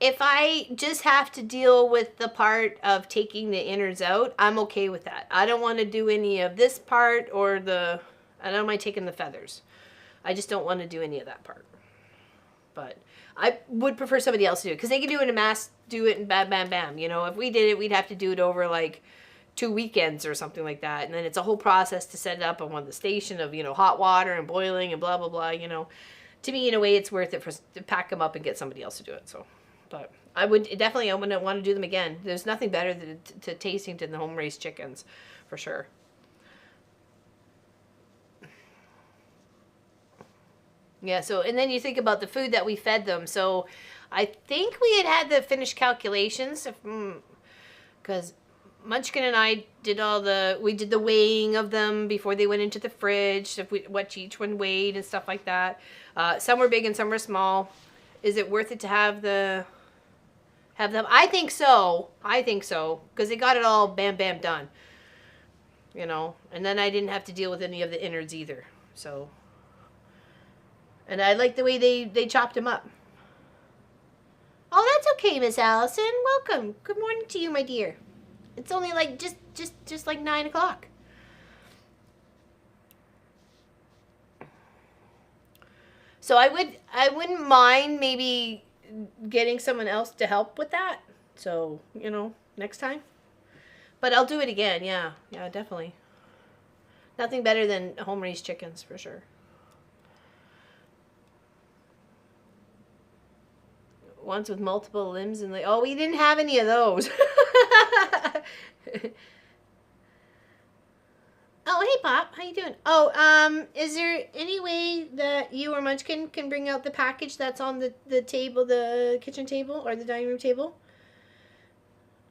If I just have to deal with the part of taking the innards out, I'm okay with that. I don't want to do any of this part or I don't mind taking the feathers. I just don't want to do any of that part. But I would prefer somebody else to do it because they can do it in mass, do it and bam, bam, bam. You know, if we did it, we'd have to do it over like 2 weekends or something like that. And then it's a whole process to set it up on the station of, hot water and boiling and blah, blah, blah, To me, in a way, it's worth it to pack them up and get somebody else to do it, so... But I wouldn't want to do them again. There's nothing better to tasting than the home-raised chickens, for sure. Yeah, so, and then you think about the food that we fed them. So I think we had the finished calculations, because Munchkin and I did we did the weighing of them before they went into the fridge, what each one weighed and stuff like that. Some were big and some were small. Is it worth it to have them? I think so, because they got it all bam, bam done. And then I didn't have to deal with any of the innards either. So, and I like the way they chopped them up. Oh, that's okay, Miss Allison. Welcome. Good morning to you, my dear. It's only like just like 9 o'clock. So I wouldn't mind maybe getting someone else to help with that. So, next time. But I'll do it again. Yeah, definitely. Nothing better than home-raised chickens, for sure. Ones with multiple limbs and we didn't have any of those. Oh, hey, Pop. How you doing? Oh, is there any way that you or Munchkin can bring out the package that's on the table, the kitchen table, or the dining room table?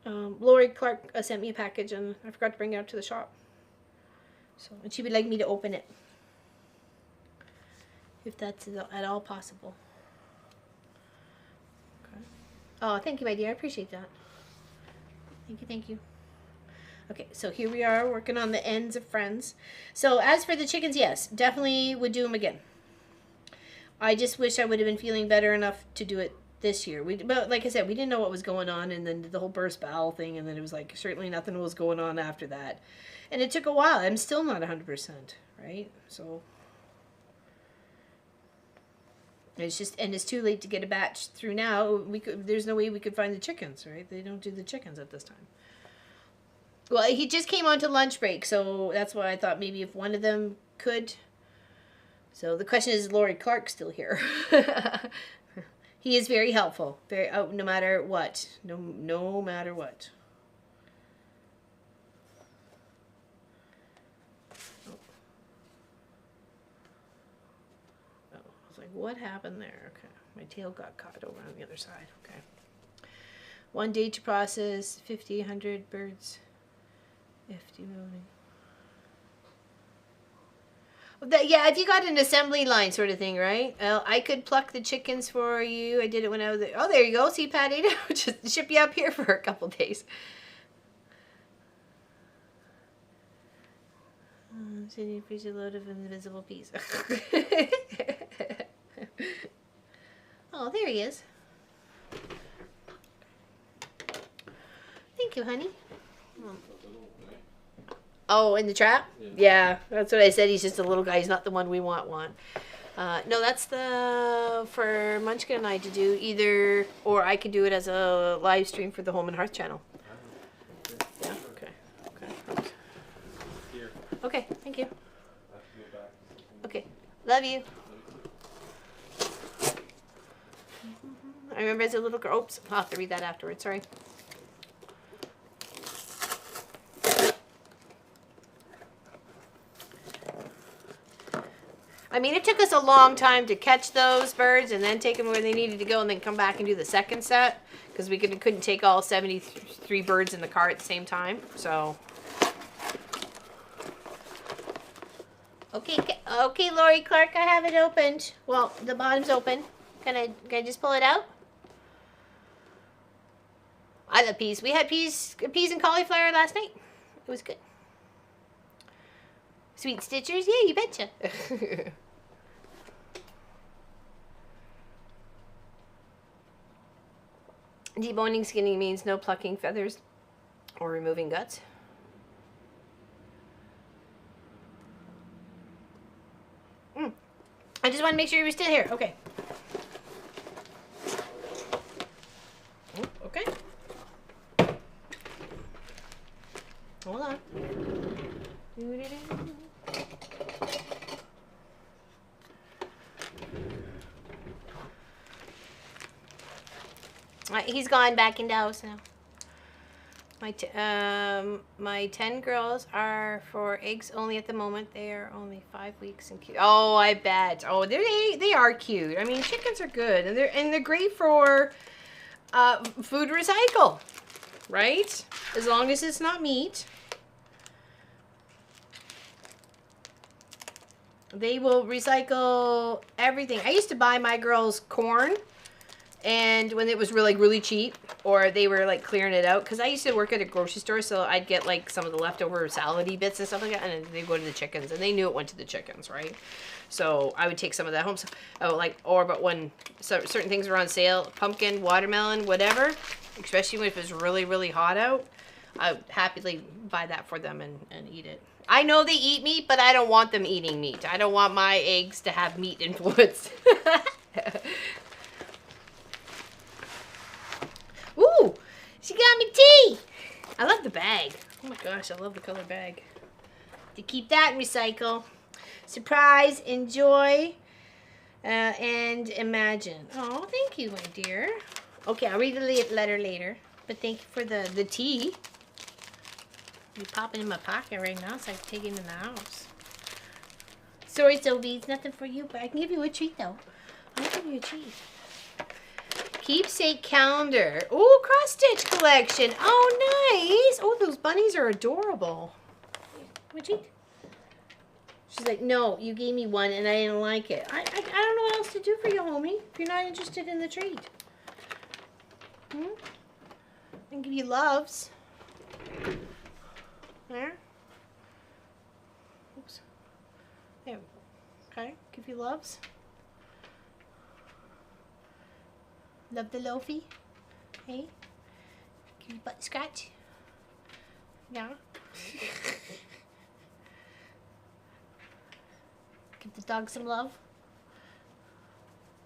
Lori Clark sent me a package, and I forgot to bring it out to the shop. So, and she would like me to open it, if that's at all possible. Okay. Oh, thank you, my dear. I appreciate that. Thank you, thank you. Okay, so here we are working on the ends of Friends. So as for the chickens, yes, definitely would do them again. I just wish I would have been feeling better enough to do it this year. But like I said, we didn't know what was going on, and then the whole burst bowel thing, and then it was like certainly nothing was going on after that. And it took a while. I'm still not 100%, right? So it's just, and it's too late to get a batch through now. There's no way we could find the chickens, right? They don't do the chickens at this time. Well, he just came on to lunch break, so that's why I thought maybe if one of them could. So the question is Lori Clark still here? He is very helpful, very no matter what, no matter what. Oh, I was like, what happened there? Okay, my tail got caught over on the other side. Okay, 1 day to process 50, 100 birds. 50 moving. Yeah, if you got an assembly line sort of thing, right? I could pluck the chickens for you. I did it when I was there. Oh, there you go. See, Patty? Just ship you up here for a couple days. Send you a load of invisible peas. Oh, there he is. Thank you, honey. Oh, in the trap? Yeah, that's what I said. He's just a little guy. He's not the one we want. No, that's for Munchkin and I to do either, or I could do it as a live stream for the Home and Hearth channel. Yeah, okay. Okay, thank you. Okay, love you. I remember as a little girl, oops, I'll have to read that afterwards, sorry. I mean, it took us a long time to catch those birds and then take them where they needed to go and then come back and do the second set because we couldn't take all 73 birds in the car at the same time. So, okay, Lori Clark, I have it opened. Well, the bottom's open. Can I just pull it out? I love peas. We had peas and cauliflower last night. It was good. Sweet Stitchers? Yeah, you betcha. Deboning skinning means no plucking feathers or removing guts. I just want to make sure you were still here. Okay. Okay. Hold on. He's gone back into the house now. My 10 girls are for eggs only at the moment. They are only 5 weeks and cute. Oh, I bet. Oh, they are cute. I mean, chickens are good, and they're great for food recycle, right? As long as it's not meat. They will recycle everything. I used to buy my girls corn, and when it was really cheap, or they were like clearing it out, because I used to work at a grocery store, so I'd get like some of the leftover salad-y bits and stuff like that, and they'd go to the chickens, and they knew it went to the chickens, right? So I would take some of that home. So, but when certain things were on sale, pumpkin, watermelon, whatever, especially if it's really hot out, I would happily buy that for them and eat it. I know they eat meat, but I don't want them eating meat. I don't want my eggs to have meat influence. Ooh, she got me tea. I love the bag. Oh my gosh, I love the color bag. To keep that and recycle. Surprise, enjoy, and imagine. Oh, thank you, my dear. Okay, I'll read the letter later. But thank you for the tea. You pop it in my pocket right now, so I can take it in the house. Sorry, Sylvie, it's nothing for you, but I can give you a treat, though. I'll give you a treat. Keepsake calendar. Oh, cross stitch collection. Oh, nice. Oh, those bunnies are adorable. Would you? She's like, no, you gave me one and I didn't like it. I don't know what else to do for you, homie, if you're not interested in the treat. I can give you loves. There. Oops. There. Okay, give you loves. Love the loafy. Hey. Give you butt scratch. Yeah. Give the dog some love.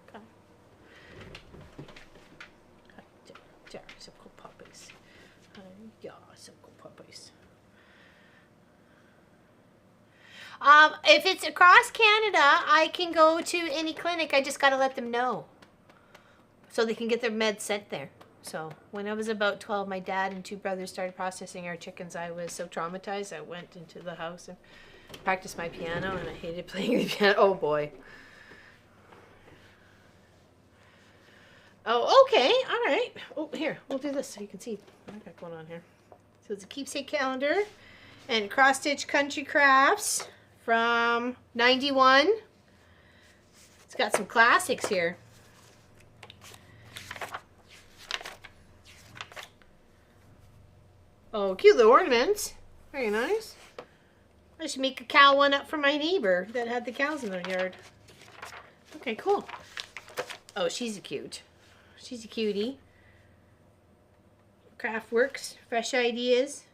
Okay. There, some cool puppies. Yeah, some cool puppies. If it's across Canada, I can go to any clinic. I just got to let them know, so they can get their meds sent there. So when I was about 12, my dad and 2 brothers started processing our chickens. I was so traumatized, I went into the house and practiced my piano, and I hated playing the piano. Oh boy. Oh, okay, all right. Oh, here, we'll do this so you can see what I got going on here. So it's a keepsake calendar and cross stitch country crafts from 91. It's got some classics here. Oh, cute little ornaments. Very nice. I should make a cow one up for my neighbor that had the cows in their yard. Okay, cool. Oh, she's cute. She's a cutie. Craftworks, fresh ideas.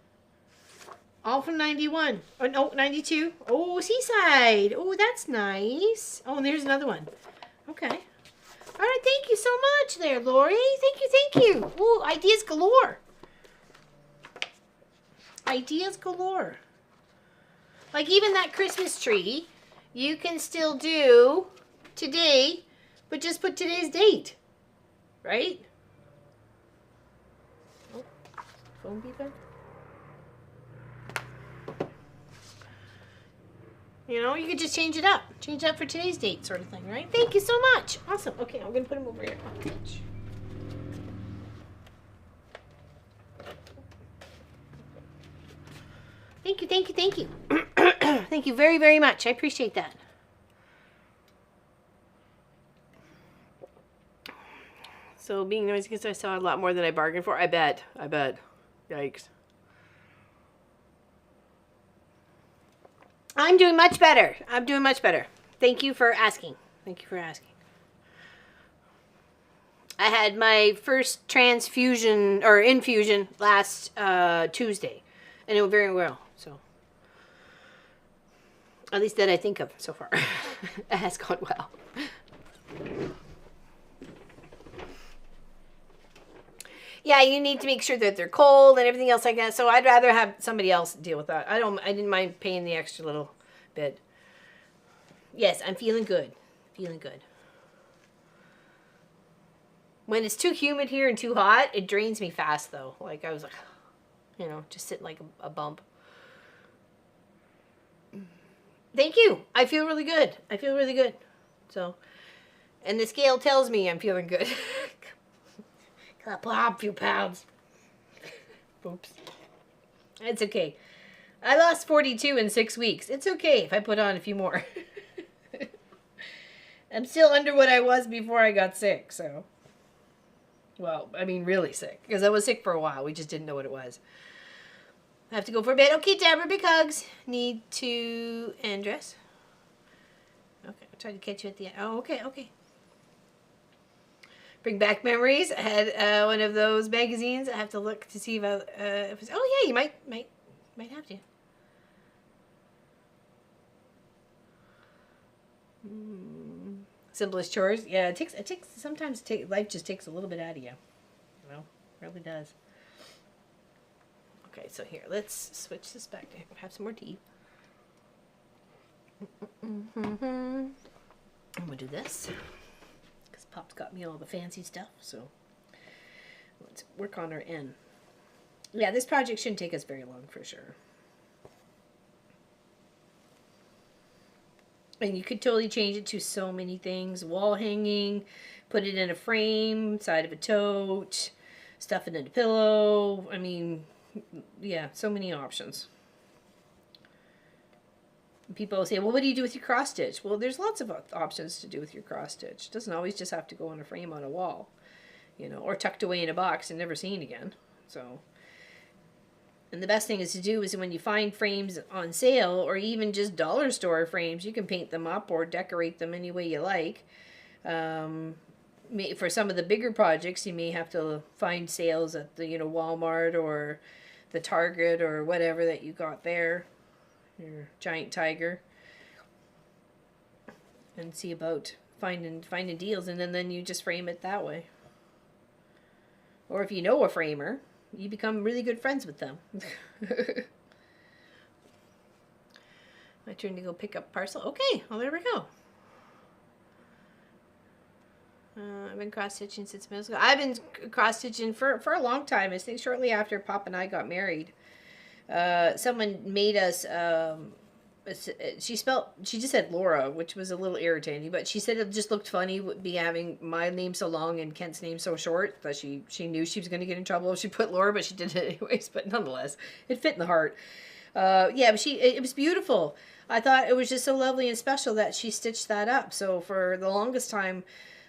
All from 91. Oh, no, 92. Oh, Seaside. Oh, that's nice. Oh, and there's another one. Okay. All right, thank you so much there, Lori. Thank you, thank you. Oh, ideas galore. Ideas galore. Like even that Christmas tree, you can still do today, but just put today's date, right? Oh, phone beeping. You know, you could just change it up. Change it up for today's date sort of thing, right? Thank you so much. Awesome. Okay, I'm going to put them over here. Thank you, thank you, thank you. Thank you very, very much. I appreciate that. So being noisy because I saw a lot more than I bargained for. I bet. Yikes. I'm doing much better. I'm doing much better. Thank you for asking. Thank you for asking. I had my first transfusion or infusion last Tuesday, and it went very well. So, at least that I think of so far. It has gone well. Yeah, you need to make sure that they're cold and everything else like that. So I'd rather have somebody else deal with that. I didn't mind paying the extra little bit. Yes, I'm feeling good. Feeling good. When it's too humid here and too hot, it drains me fast though. Like I was like, you know, just sitting like a bump. Thank you. I feel really good. I feel really good. So, and the scale tells me I'm feeling good. Pop a few pounds. Oops. It's okay. I lost 42 in 6 weeks. It's okay if I put on a few more. I'm still under what I was before I got sick, so. Well, I mean really sick. Because I was sick for a while. We just didn't know what it was. I have to go for a bit. Okay, Deborah, big hugs. Need to dress. Okay, I'll try to catch you at the end. Oh, okay, okay. Bring back memories. I had one of those magazines. I have to look to see if it's, oh yeah, you might have to. Simplest chores. Yeah, it takes sometimes life just takes a little bit out of you. You know, it really does. Okay, so here, let's switch this back to have some more tea. I'm gonna do this. Pop's got me all the fancy stuff, so let's work on our end. Yeah, this project shouldn't take us very long for sure. And you could totally change it to so many things. Wall hanging, put it in a frame, side of a tote, stuff it in a pillow. I mean, yeah, so many options. People say, well, what do you do with your cross stitch? Well, there's lots of options to do with your cross stitch. It doesn't always just have to go in a frame on a wall, you know, or tucked away in a box and never seen again. So, and the best thing is to do is when you find frames on sale or even just dollar store frames, you can paint them up or decorate them any way you like. For some of the bigger projects, you may have to find sales at the, you know, Walmart or the Target or whatever that you got there, your Giant Tiger, and see about finding deals, and then you just frame it that way. Or if you know a framer, you become really good friends with them. My turn to go pick up parcel. Okay, well, there we go. I've been cross-stitching since middle school. I've been cross-stitching for a long time. I think shortly after Pop and I got married. Someone made us, she just said Laura, which was a little irritating, but she said it just looked funny would be having my name so long and Kent's name so short that she knew she was going to get in trouble if she put Laura, but she did it anyways. But nonetheless, it fit in the heart. Yeah, but it was beautiful. I thought it was just so lovely and special that she stitched that up. So for the longest time,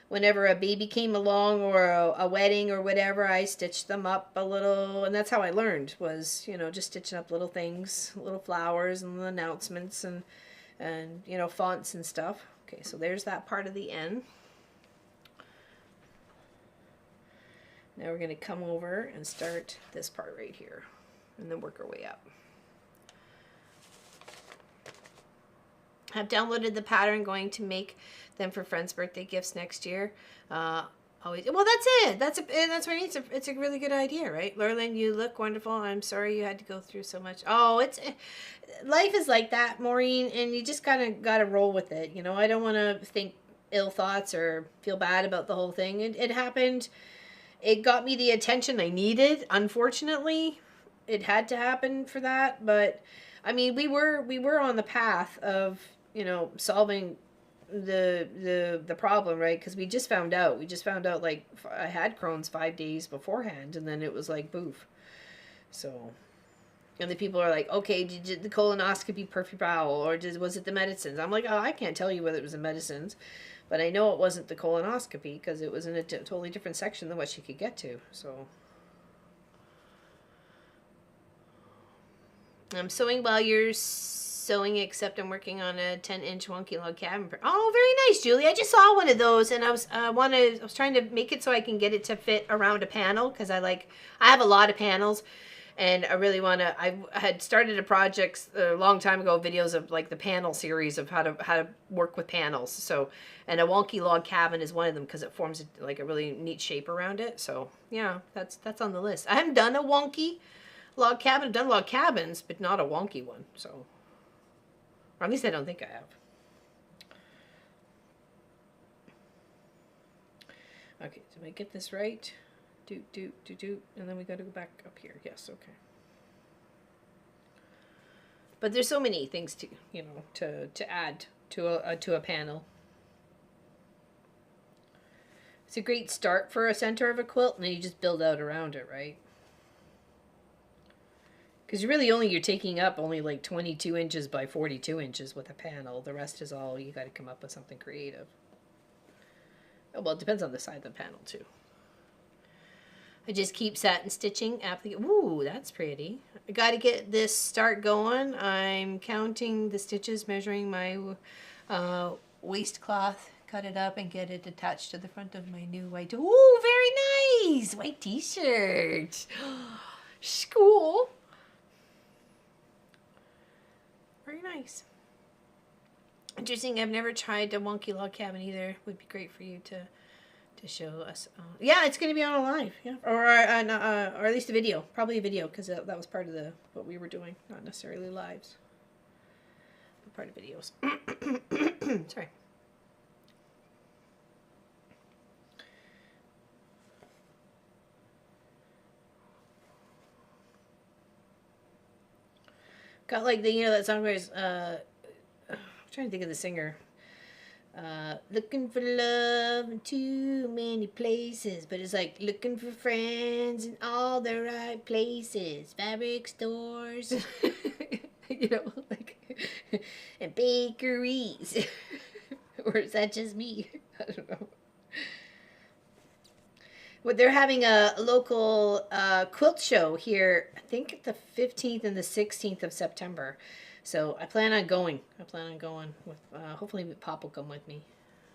whenever a baby came along or a wedding or whatever, I stitched them up a little, and that's how I learned, was, you know, just stitching up little things, little flowers and the announcements and you know, fonts and stuff. Okay, so there's that part of the N. Now we're going to come over and start this part right here and then work our way up. I've downloaded the pattern, going to make them for friends' birthday gifts next year. Well, that's it. That's what I mean. It's a really good idea, right? Lurlin, you look wonderful. I'm sorry you had to go through so much. Oh, life is like that, Maureen, and you just kind of got to roll with it. You know, I don't want to think ill thoughts or feel bad about the whole thing. It happened. It got me the attention I needed. Unfortunately, it had to happen for that. But I mean, we were on the path of, you know, solving the problem, right? Because we just found out like I had Crohn's 5 days beforehand, and then it was like boof. So, and the people are like, okay, did the colonoscopy perfect bowel, or was it the medicines? I'm like, oh, I can't tell you whether it was the medicines, but I know it wasn't the colonoscopy because it was in a totally different section than what she could get to. So I'm sewing while you're sewing, except I'm working on a 10-inch wonky log cabin. Oh, very nice, Julie. I just saw one of those, and I was trying to make it so I can get it to fit around a panel, because I have a lot of panels, and I really want to. I had started a project a long time ago, videos of like the panel series of how to work with panels. So, and a wonky log cabin is one of them because it forms like a really neat shape around it. So yeah, that's on the list. I haven't done a wonky log cabin. I've done log cabins, but not a wonky one. So. Or at least I don't think I have. Okay, so I get this right. Do, and then we got to go back up here. Yes, okay. But there's so many things to, you know, to add to a panel. It's a great start for a center of a quilt, and then you just build out around it, right? Because you're taking up only like 22 inches by 42 inches with a panel. The rest is all, you got to come up with something creative. Oh, well, it depends on the side of the panel too. I just keep satin stitching. Ooh, that's pretty. I got to get this start going. I'm counting the stitches, measuring my waistcloth, cut it up and get it attached to the front of my new white. Ooh, very nice. White t-shirt. School. Very nice. Interesting. I've never tried a wonky log cabin either. Would be great for you to show us. Yeah, it's going to be on a live. Yeah, or at least a video. Probably a video, because that was part of what we were doing, not necessarily lives, but part of videos. Sorry. Got like that song where I'm trying to think of the singer. Looking for love in too many places, but it's like looking for friends in all the right places. Fabric stores, you know, like, and bakeries. Or is that just me? I don't know. Well, they're having a local quilt show here, I think the 15th and the 16th of September. So I plan on going. I plan on going with, hopefully Pop will come with me.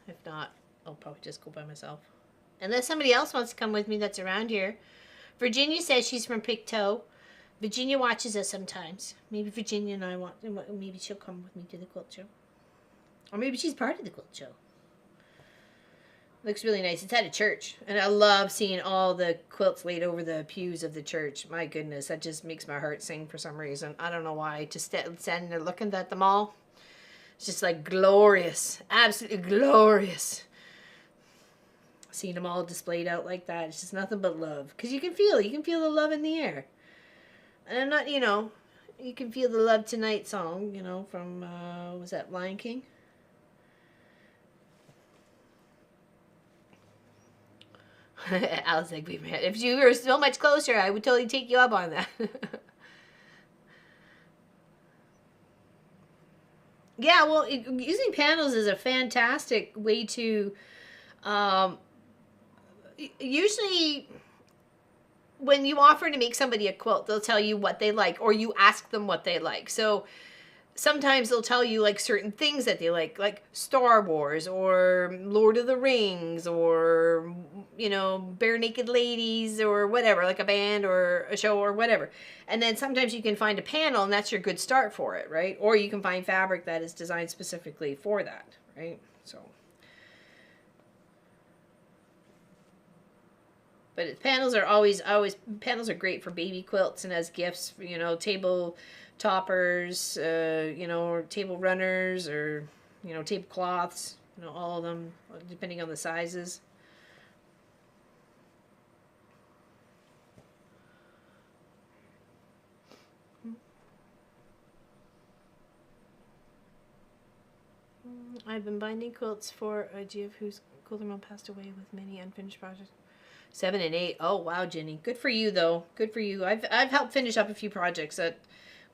If not, I'll probably just go by myself. Unless somebody else wants to come with me that's around here. Virginia says she's from Pictou. Virginia watches us sometimes. Maybe Virginia and I want, maybe she'll come with me to the quilt show. Or maybe she's part of the quilt show. Looks really nice. It's at a church. And I love seeing all the quilts laid over the pews of the church. My goodness, that just makes my heart sing for some reason. I don't know why. Just standing there looking at them all. It's just like glorious. Absolutely glorious. Seeing them all displayed out like that. It's just nothing but love. Because you can feel the love in the air. And I'm not, you can feel the Love Tonight song, from, was that Lion King? I was like, wait a minute. If you were so much closer, I would totally take you up on that. Yeah, well, using panels is a fantastic way to, usually when you offer to make somebody a quilt, they'll tell you what they like, or you ask them what they like. So sometimes they'll tell you like certain things that they like Star Wars or Lord of the Rings or, Bare Naked Ladies or whatever, like a band or a show or whatever. And then sometimes you can find a panel and that's your good start for it, right? Or you can find fabric that is designed specifically for that, right? So, but panels are panels are great for baby quilts and as gifts, table toppers, or table runners, or tablecloths, all of them, depending on the sizes. I've been binding quilts for a GF whose quilter mom passed away with many unfinished projects. 7 and 8. Oh wow, Jenny. Good for you though. Good for you. I've helped finish up a few projects that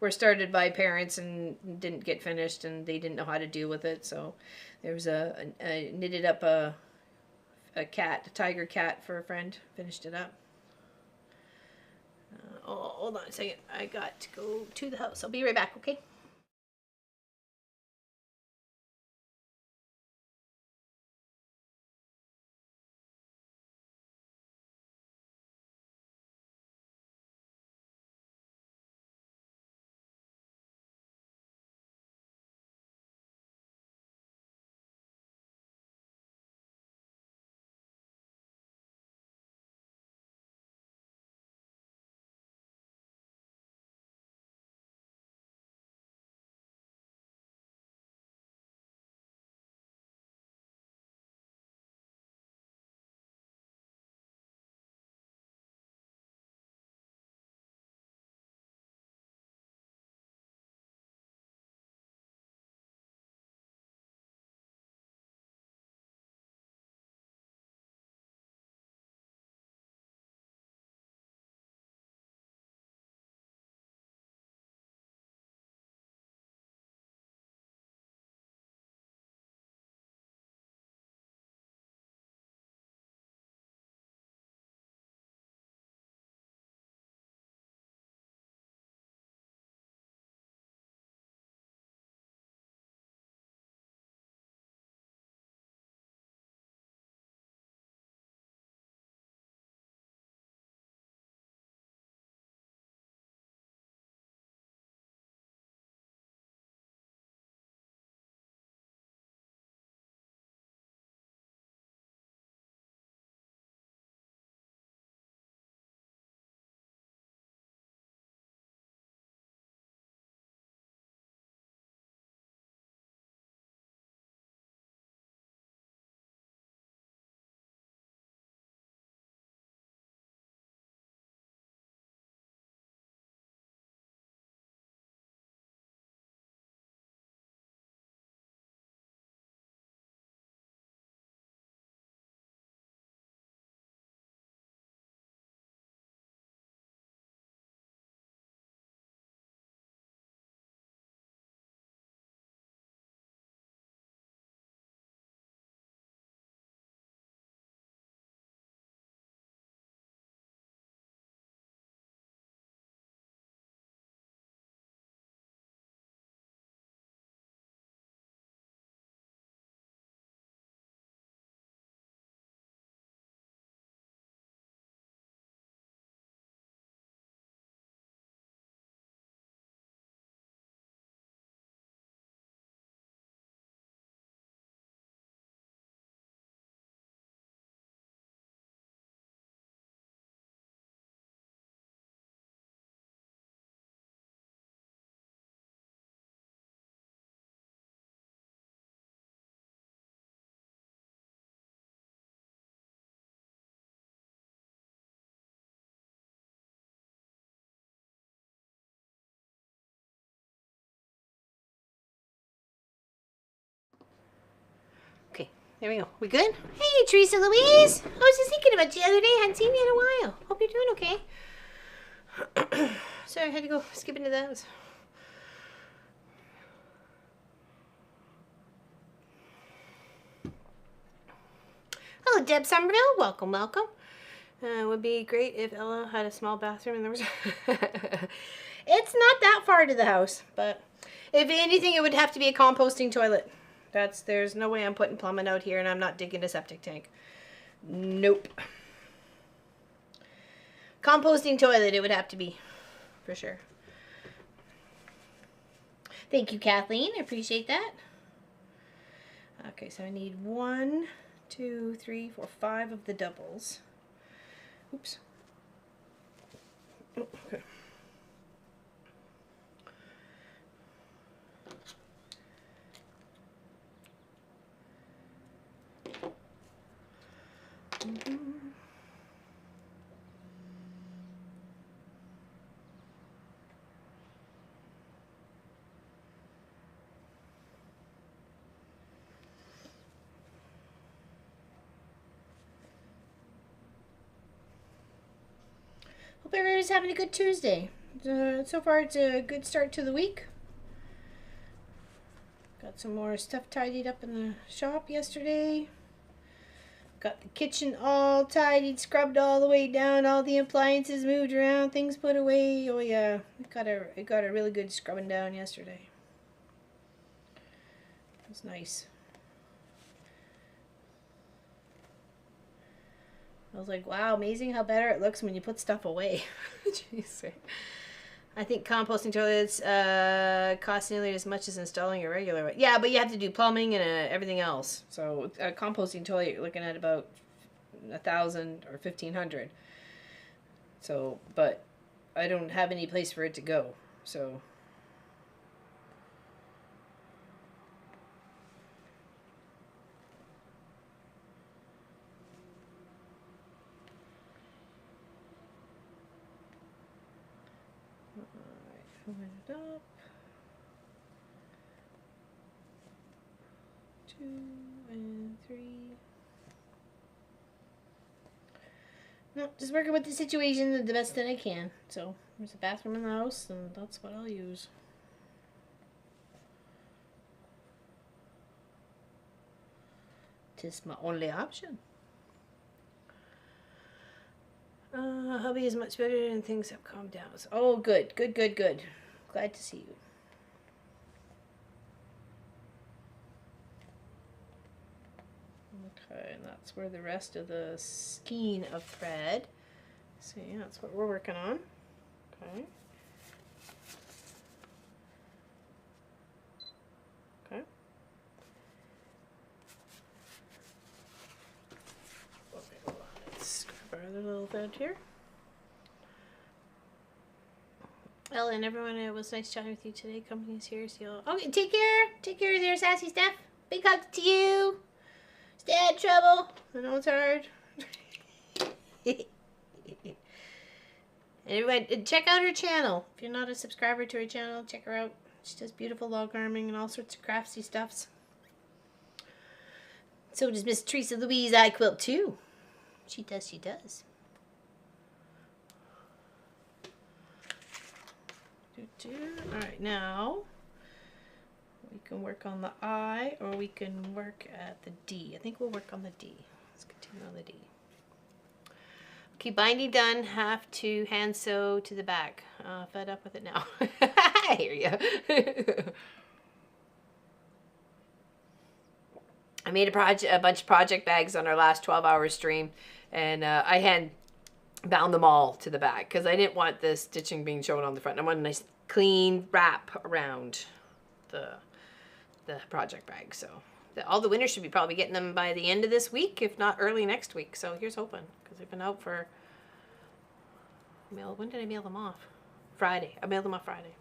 were started by parents and didn't get finished and they didn't know how to deal with it. So there was I knitted up a tiger cat for a friend. Finished it up. Hold on a second. I got to go to the house. I'll be right back, okay? There we go. We good? Hey, Teresa Louise. I was just thinking about you the other day. I hadn't seen you in a while. Hope you're doing okay. Sorry, I had to go skip into that. Hello, Deb Somerville. Welcome, welcome. It would be great if Ella had a small bathroom and there was... It's not that far to the house, but if anything, it would have to be a composting toilet. There's no way I'm putting plumbing out here, and I'm not digging a septic tank. Nope. Composting toilet it would have to be, for sure. Thank you, Kathleen. I appreciate that. Okay, so I need 1, 2, 3, 4, 5 of the doubles. Oops. Oh, okay. Hope everybody's having a good Tuesday. So far, it's a good start to the week. Got some more stuff tidied up in the shop yesterday. Got the kitchen all tidied, scrubbed all the way down, all the appliances moved around, things put away. Oh yeah, it got a really good scrubbing down yesterday. It was nice. I was like, wow, amazing how better it looks when you put stuff away. Jeez. I think composting toilets cost nearly as much as installing a regular one. Yeah, but you have to do plumbing and everything else. So a composting toilet, you're looking at about $1,000 or $1,500. So, but I don't have any place for it to go. So. Open it up. 2 and 3. No, just working with the situation the best that I can. So there's a bathroom in the house, and that's what I'll use. Tis my only option. Hubby is much better and things have calmed down. Oh, good. Glad to see you. Okay, and that's where the rest of the skein of thread. See, that's what we're working on. Okay. Okay. Okay, hold on. Let's grab our other little thread here. Ellen, everyone, it was nice chatting with you today. Company's here, so you'll... Okay, take care. Take care there, Sassy Steph. Big hug to you. Stay out of trouble. I know it's hard. Everyone, check out her channel. If you're not a subscriber to her channel, check her out. She does beautiful log arming and all sorts of craftsy stuffs. So does Miss Teresa Louise I Quilt too. She does. Alright, now we can work on the I, or we can work at the D. I think we'll work on the D. Let's continue on the D. Okay, binding done. Have to hand sew to the back. Fed up with it now. I hear you. I made a bunch of project bags on our last 12-hour stream, and I hand bound them all to the back because I didn't want the stitching being shown on the front. I wanted a nice clean wrap around the project bag. So all the winners should be probably getting them by the end of this week, if not early next week. So here's hoping, because they've been out for when did I mail them off? Friday. I mailed them off Friday.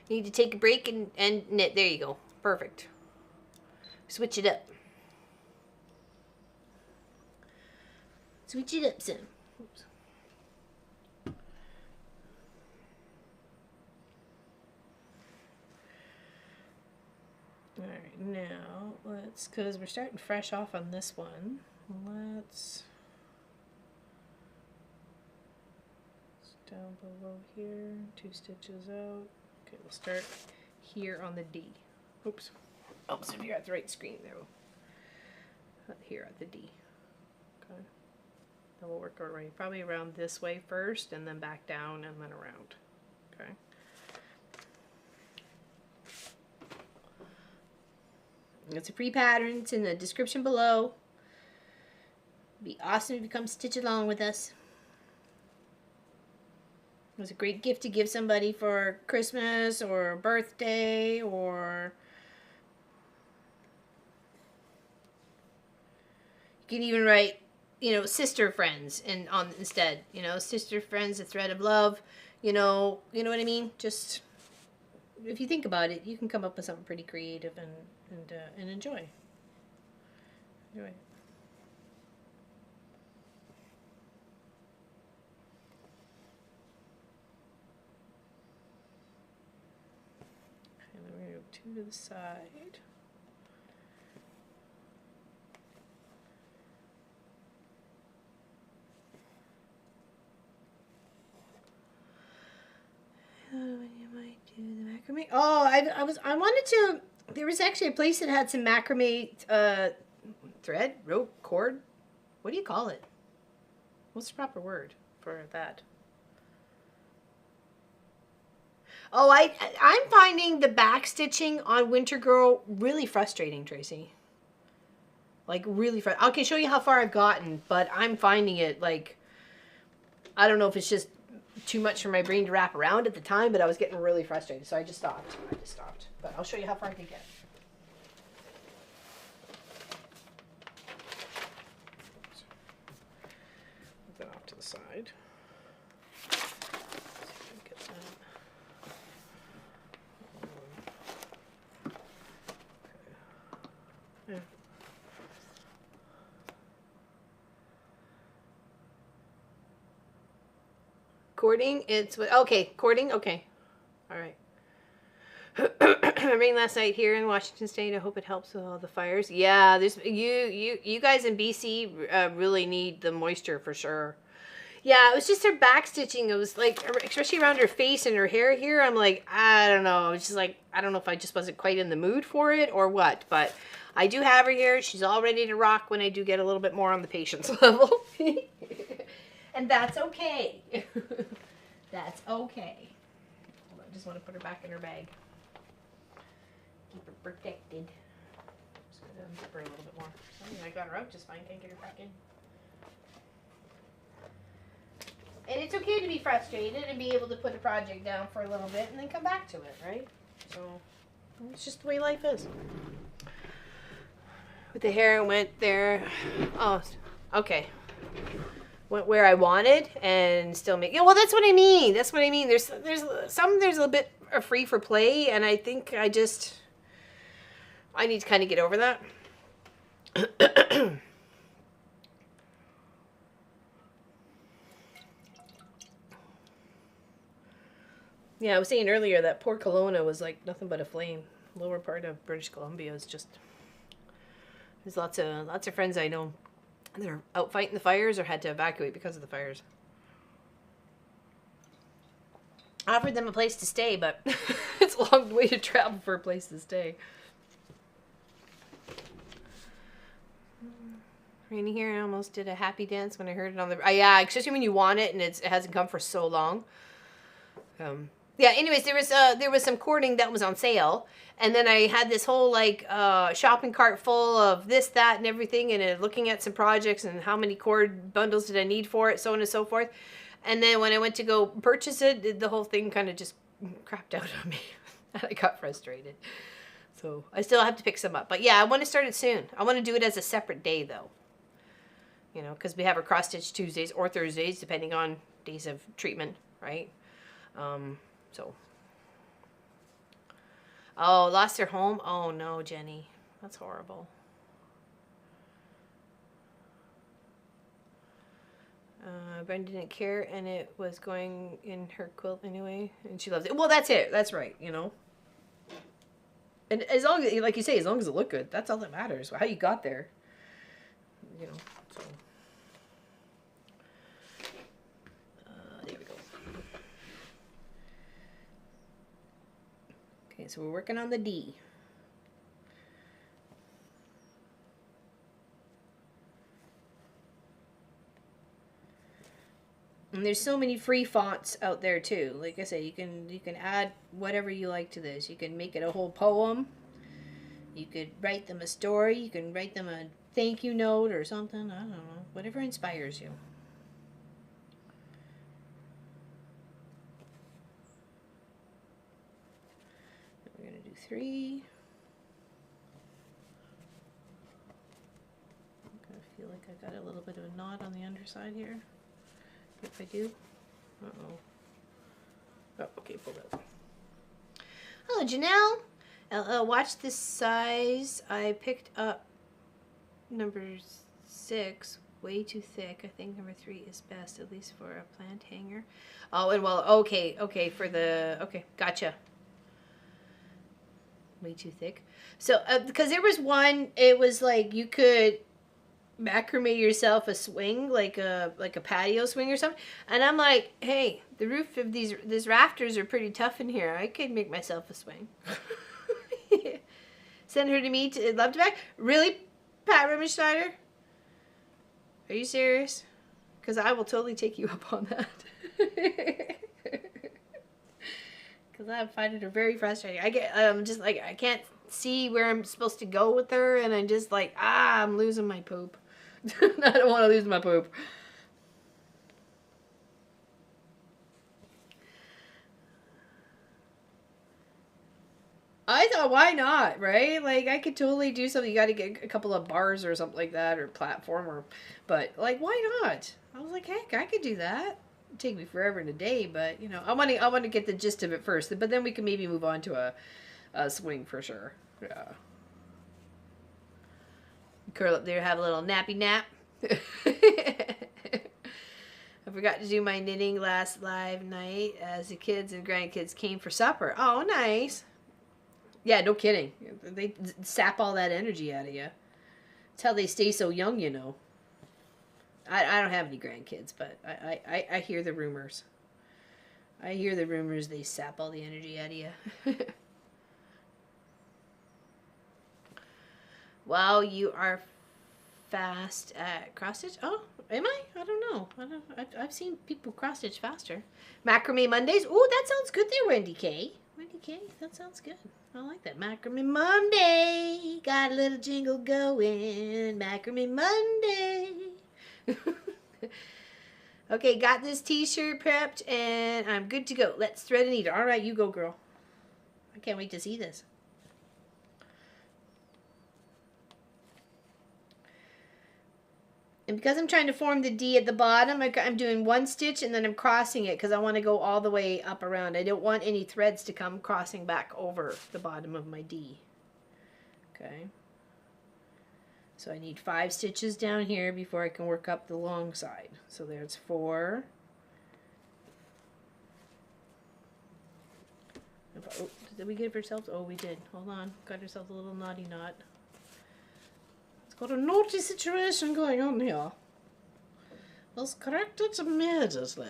Need to take a break and knit. There you go. Perfect. Switch it up. Switch it up some. Oops. Alright, now let's, because we're starting fresh off on this one, let's down below here, 2 stitches out. Okay, we'll start here on the D. Oops. Oops, if you're at the right screen there. Here at the D. Okay. Then we'll work our way probably around this way first and then back down and then around. Okay. It's a free pattern. It's in the description below. It'd be awesome if you come stitch along with us. It was a great gift to give somebody for Christmas or birthday, or you can even write, you know, sister friends and on instead, you know, sister friends, a thread of love, you know what I mean? Just if you think about it, you can come up with something pretty creative and enjoy. Enjoy. And then we're going to go 2 to the side. You might do the macrame. Oh, I wanted to. There was actually a place that had some macrame thread, rope, cord. What do you call it? What's the proper word for that? Oh, I'm finding the back stitching on Winter Girl really frustrating, Tracy. Like really frustrating. I can show you how far I've gotten, but I'm finding it like, I don't know if it's just too much for my brain to wrap around at the time, but I was getting really frustrated, so I just stopped. But I'll show you how far I can get. Move that off to the side. Get that. Yeah. Cording, it's okay. Cording, okay. All right. Rain last night here in Washington State. I hope it helps with all the fires. Yeah, there's you guys in BC really need the moisture for sure. Yeah, it was just her back stitching. It was like, especially around her face and her hair here. I'm like, I don't know. It's just like, I don't know if I just wasn't quite in the mood for it or what. But I do have her here. She's all ready to rock when I do get a little bit more on the patience level. And that's okay. That's okay. Hold on, I just want to put her back in her bag. Keep her protected. Just gonna unzip her a little bit more. I got her out just fine. Can't get her back in. And it's okay to be frustrated and be able to put a project down for a little bit and then come back to it, right? So it's just the way life is. With the hair, it went there. Oh, okay. Went where I wanted and still make. Yeah, well, that's what I mean. That's what I mean. There's a little bit of free for play, and I think I need to kind of get over that. Yeah, I was saying earlier that Port Kelowna was like nothing but a flame. Lower part of British Columbia is just. There's lots of friends I know that are out fighting the fires or had to evacuate because of the fires. I offered them a place to stay, but it's a long way to travel for a place to stay. Rainy here, I almost did a happy dance when I heard it on the. Yeah, especially when you want it and it hasn't come for so long. Yeah. Anyways, there was some cording that was on sale, and then I had this whole like shopping cart full of this, that, and everything, and looking at some projects and how many cord bundles did I need for it, so on and so forth. And then when I went to go purchase it, the whole thing kind of just crapped out on me, and I got frustrated. So I still have to pick some up, but yeah, I want to start it soon. I want to do it as a separate day though. You know, because we have our cross stitch Tuesdays or Thursdays, depending on days of treatment, right? So. Oh, lost their home? Oh, no, Jenny. That's horrible. Brenda didn't care, and it was going in her quilt anyway, and she loves it. Well, that's it. That's right, you know. And as long as, like you say, as long as it looked good, that's all that matters. How you got there, you know. So there we go. Okay, so we're working on the D. And there's so many free fonts out there too. Like I say, you can add whatever you like to this. You can make it a whole poem. You could write them a story. You can write them a thank you note or something. I don't know. Whatever inspires you. We're going to do 3. I feel like I got a little bit of a knot on the underside here. If I do. Uh-oh. Oh, okay, pull that. Hello, Janelle. Watch this size. I picked up number 6, way too thick. I think number 3 is best, at least for a plant hanger. Oh, and well, okay, for the, okay, gotcha. Way too thick. So, because there was one, it was like you could macrame yourself a swing, like a patio swing or something, and I'm like, hey, the roof of these rafters are pretty tough in here. I could make myself a swing. Send her to me to love to back. Really, Pat Rimmenschneider? Are you serious? Because I will totally take you up on that. Because I'm finding her very frustrating. I get just like I can't see where I'm supposed to go with her, and I'm just like, I'm losing my poop. I don't want to lose my poop. I thought, why not, right? Like, I could totally do something. You got to get a couple of bars or something like that, or platform, or, but like, why not? I was like, heck, I could do that. It'd take me forever in a day, but you know, I want to get the gist of it first. But then we can maybe move on to a swing for sure. Yeah. Curl up there, have a little nappy nap. I forgot to do my knitting last live night as the kids and grandkids came for supper. Oh, nice. Yeah, no kidding. They sap all that energy out of you. It's how they stay so young, you know. I don't have any grandkids, but I hear the rumors. I hear the rumors they sap all the energy out of you. Wow, you are fast at cross stitch. Oh, am I? I don't know. I've seen people cross stitch faster. Macrame Mondays. Oh, that sounds good there, Wendy K. Wendy K, that sounds good. I like that. Macrame Monday. Got a little jingle going. Macrame Monday. Okay, got this t-shirt prepped and I'm good to go. Let's thread and needle. All right, you go, girl. I can't wait to see this. And because I'm trying to form the D at the bottom, I'm doing one stitch and then I'm crossing it because I want to go all the way up around. I don't want any threads to come crossing back over the bottom of my D. Okay. So I need 5 stitches down here before I can work up the long side. So there's 4. Oh, did we get ourselves? Oh, we did. Hold on. Got ourselves a little naughty knot. Got a naughty situation going on here. Let's correct it immediately.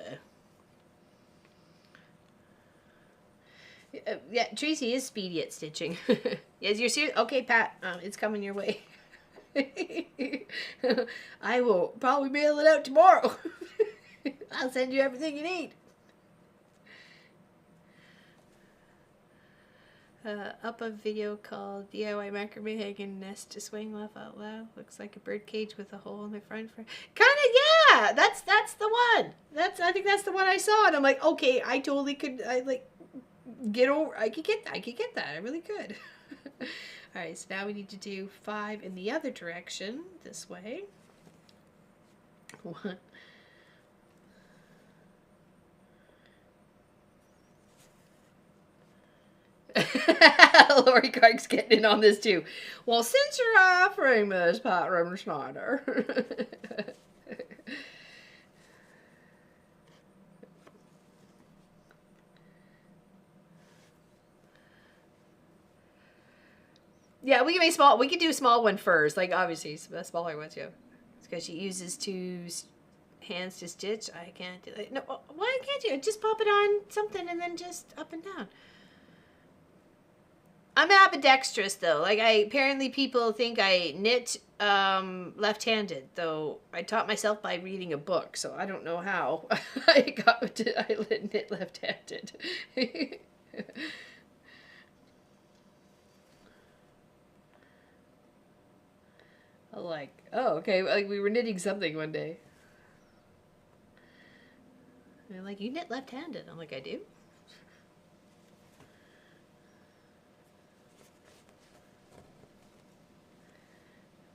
Yeah, Tracy is speedy at stitching. Yes, you're serious? Okay, Pat, it's coming your way. I will probably mail it out tomorrow. I'll send you everything you need. Up a video called DIY Macrame Hanging Nest to Swing Laugh Out Loud. Looks like a bird cage with a hole in the front. Kinda, yeah. That's the one. I think that's the one I saw, and I'm like, okay, I totally could. I like get over. I could get that. I really could. All right, so now we need to do 5 in the other direction, this way. 1. Lori Clark's getting in on this too. Well, since you're offering this, Pat Rimmenschneider. Yeah, we can make small. We can do a small one first. Like obviously, a smaller ones. Yeah, because she uses hands to stitch. I can't do it. No, why can't you? Just pop it on something and then just up and down. I'm ambidextrous though. Like apparently people think I knit left-handed, though I taught myself by reading a book, so I don't know how I knit left-handed. Like, oh, okay, like we were knitting something one day. And they're like, you knit left-handed. I'm like, I do.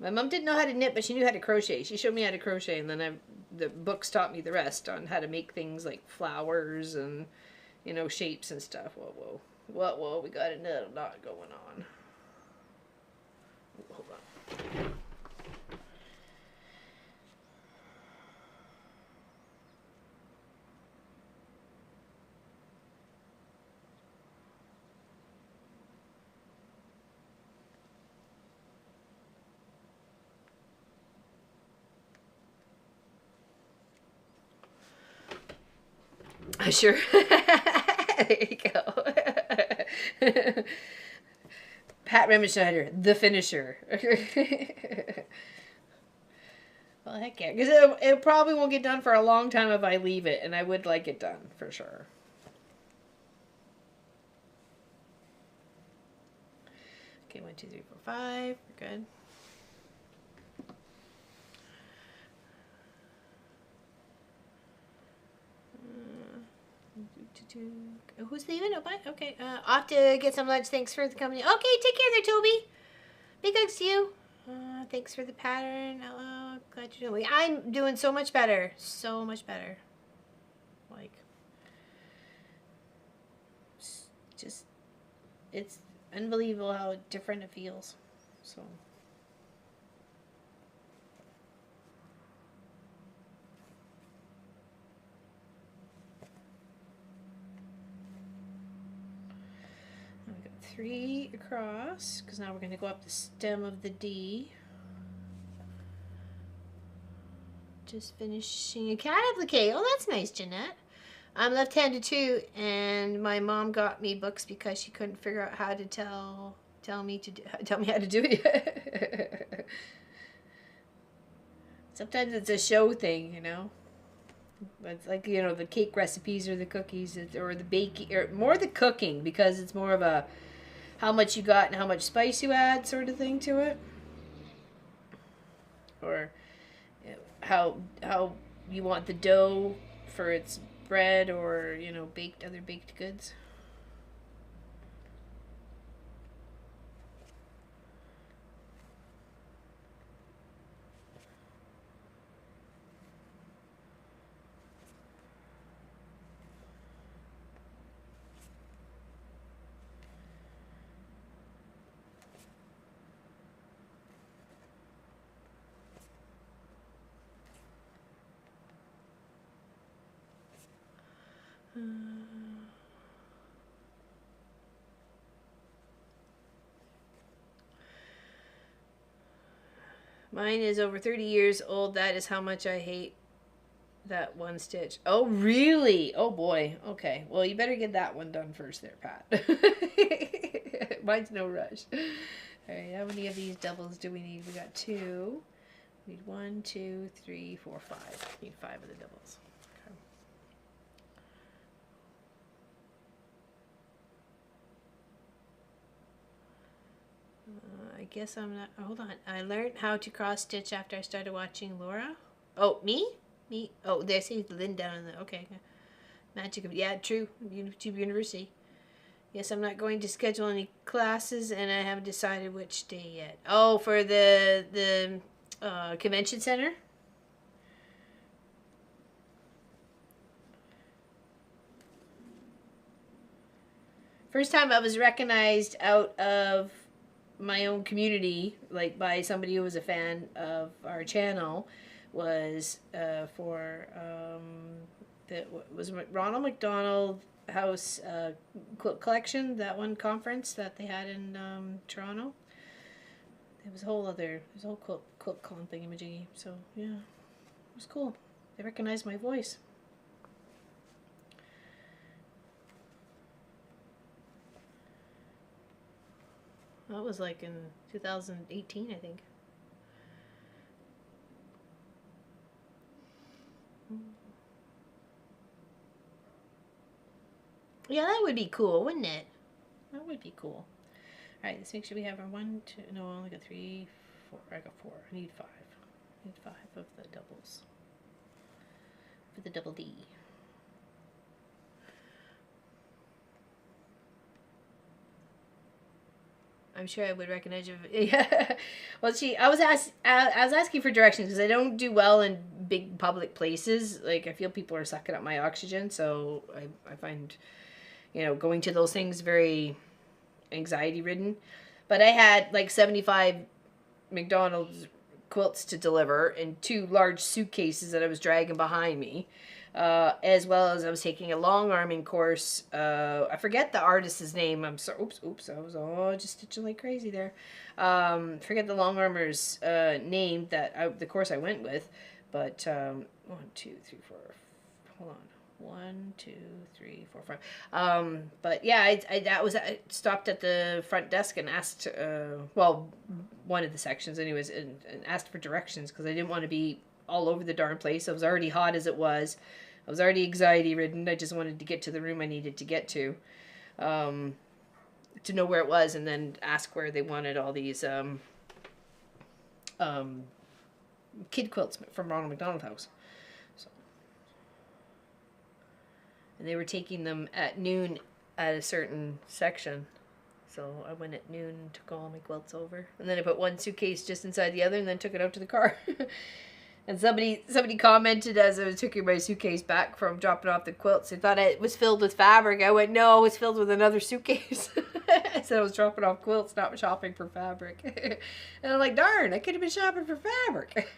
My mom didn't know how to knit, but she knew how to crochet. She showed me how to crochet, and then the books taught me the rest on how to make things like flowers and, you know, shapes and stuff. Whoa, whoa. Whoa, we got another knot going on. Hold on. Sure. There you go. Pat Remenschneider, the finisher. Well, heck yeah. Because it probably won't get done for a long time if I leave it, and I would like it done, for sure. Okay, 1, 2, 3, 4, 5. We're good. Who's leaving? Oh, bye. Okay. Off to get some lunch. Thanks for the company. Okay, take care there, Toby. Big hugs to you. Thanks for the pattern. Oh, glad you're doing. I'm doing so much better. So much better. Like, just, it's unbelievable how different it feels. So. We got 3 across, because now we're going to go up the stem of the D. Just finishing a cat applique. Oh, that's nice, Jeanette. I'm left-handed too, and my mom got me books because she couldn't figure out how to tell me how to do it. Sometimes it's a show thing, you know. It's like, you know, the cake recipes or the cookies or the baking, or more the cooking, because it's more of a how much you got and how much spice you add sort of thing to it, or how you want the dough for its bread or, you know, other baked goods. Mine is over 30 years old. That is how much I hate that one stitch. Oh, really? Oh, boy. Okay. Well, you better get that one done first there, Pat. Mine's no rush. All right. How many of these doubles do we need? We got 2. We need 1, 2, 3, 4, 5. We need 5 of the doubles. I guess I'm not. Hold on. I learned how to cross stitch after I started watching Laura. Oh, me? Me? Oh, there. See Lynn down in the. Okay. Magic of. Yeah, true. YouTube University. Yes, I'm not going to schedule any classes, and I haven't decided which day yet. Oh, for the convention center. First time I was recognized out of my own community, like by somebody who was a fan of our channel, was for the was Ronald McDonald House Quilt Collection, that one conference that they had in Toronto. was there's a whole quilt con thingamajiggy. So yeah, it was cool. They recognized my voice. That was like in 2018, I think. Yeah, that would be cool, wouldn't it? That would be cool. All right, let's make sure we have our 1, 2. No, I only got 3, 4. I got 4. I need 5. I need 5 of the doubles for the double D. I'm sure I would recognize you. Yeah. Well, I was asking for directions because I don't do well in big public places. Like, I feel people are sucking up my oxygen, so I find, going to those things very anxiety ridden. But I had like 75 McDonald's quilts to deliver and 2 large suitcases that I was dragging behind me. As well as I was taking a long arming course. I forget the artist's name. I'm sorry. Oops. I was just stitching like crazy there. Forget the long armer's name the course I went with. But 1, 2, 3, 4. Hold on. 1, 2, 3, 4, 5. But yeah, I stopped at the front desk and asked, one of the sections anyways, and asked for directions because I didn't want to be all over the darn place. I was already hot as it was. I was already anxiety ridden. I just wanted to get to the room I needed to get to know where it was, and then ask where they wanted all these kid quilts from Ronald McDonald House. So, and they were taking them at noon at a certain section. So I went at noon and took all my quilts over. And then I put one suitcase just inside the other and then took it out to the car. And somebody commented as I was taking my suitcase back from dropping off the quilts. They thought it was filled with fabric. I went, no, it was filled with another suitcase. I said I was dropping off quilts, not shopping for fabric. And I'm like, darn, I could have been shopping for fabric.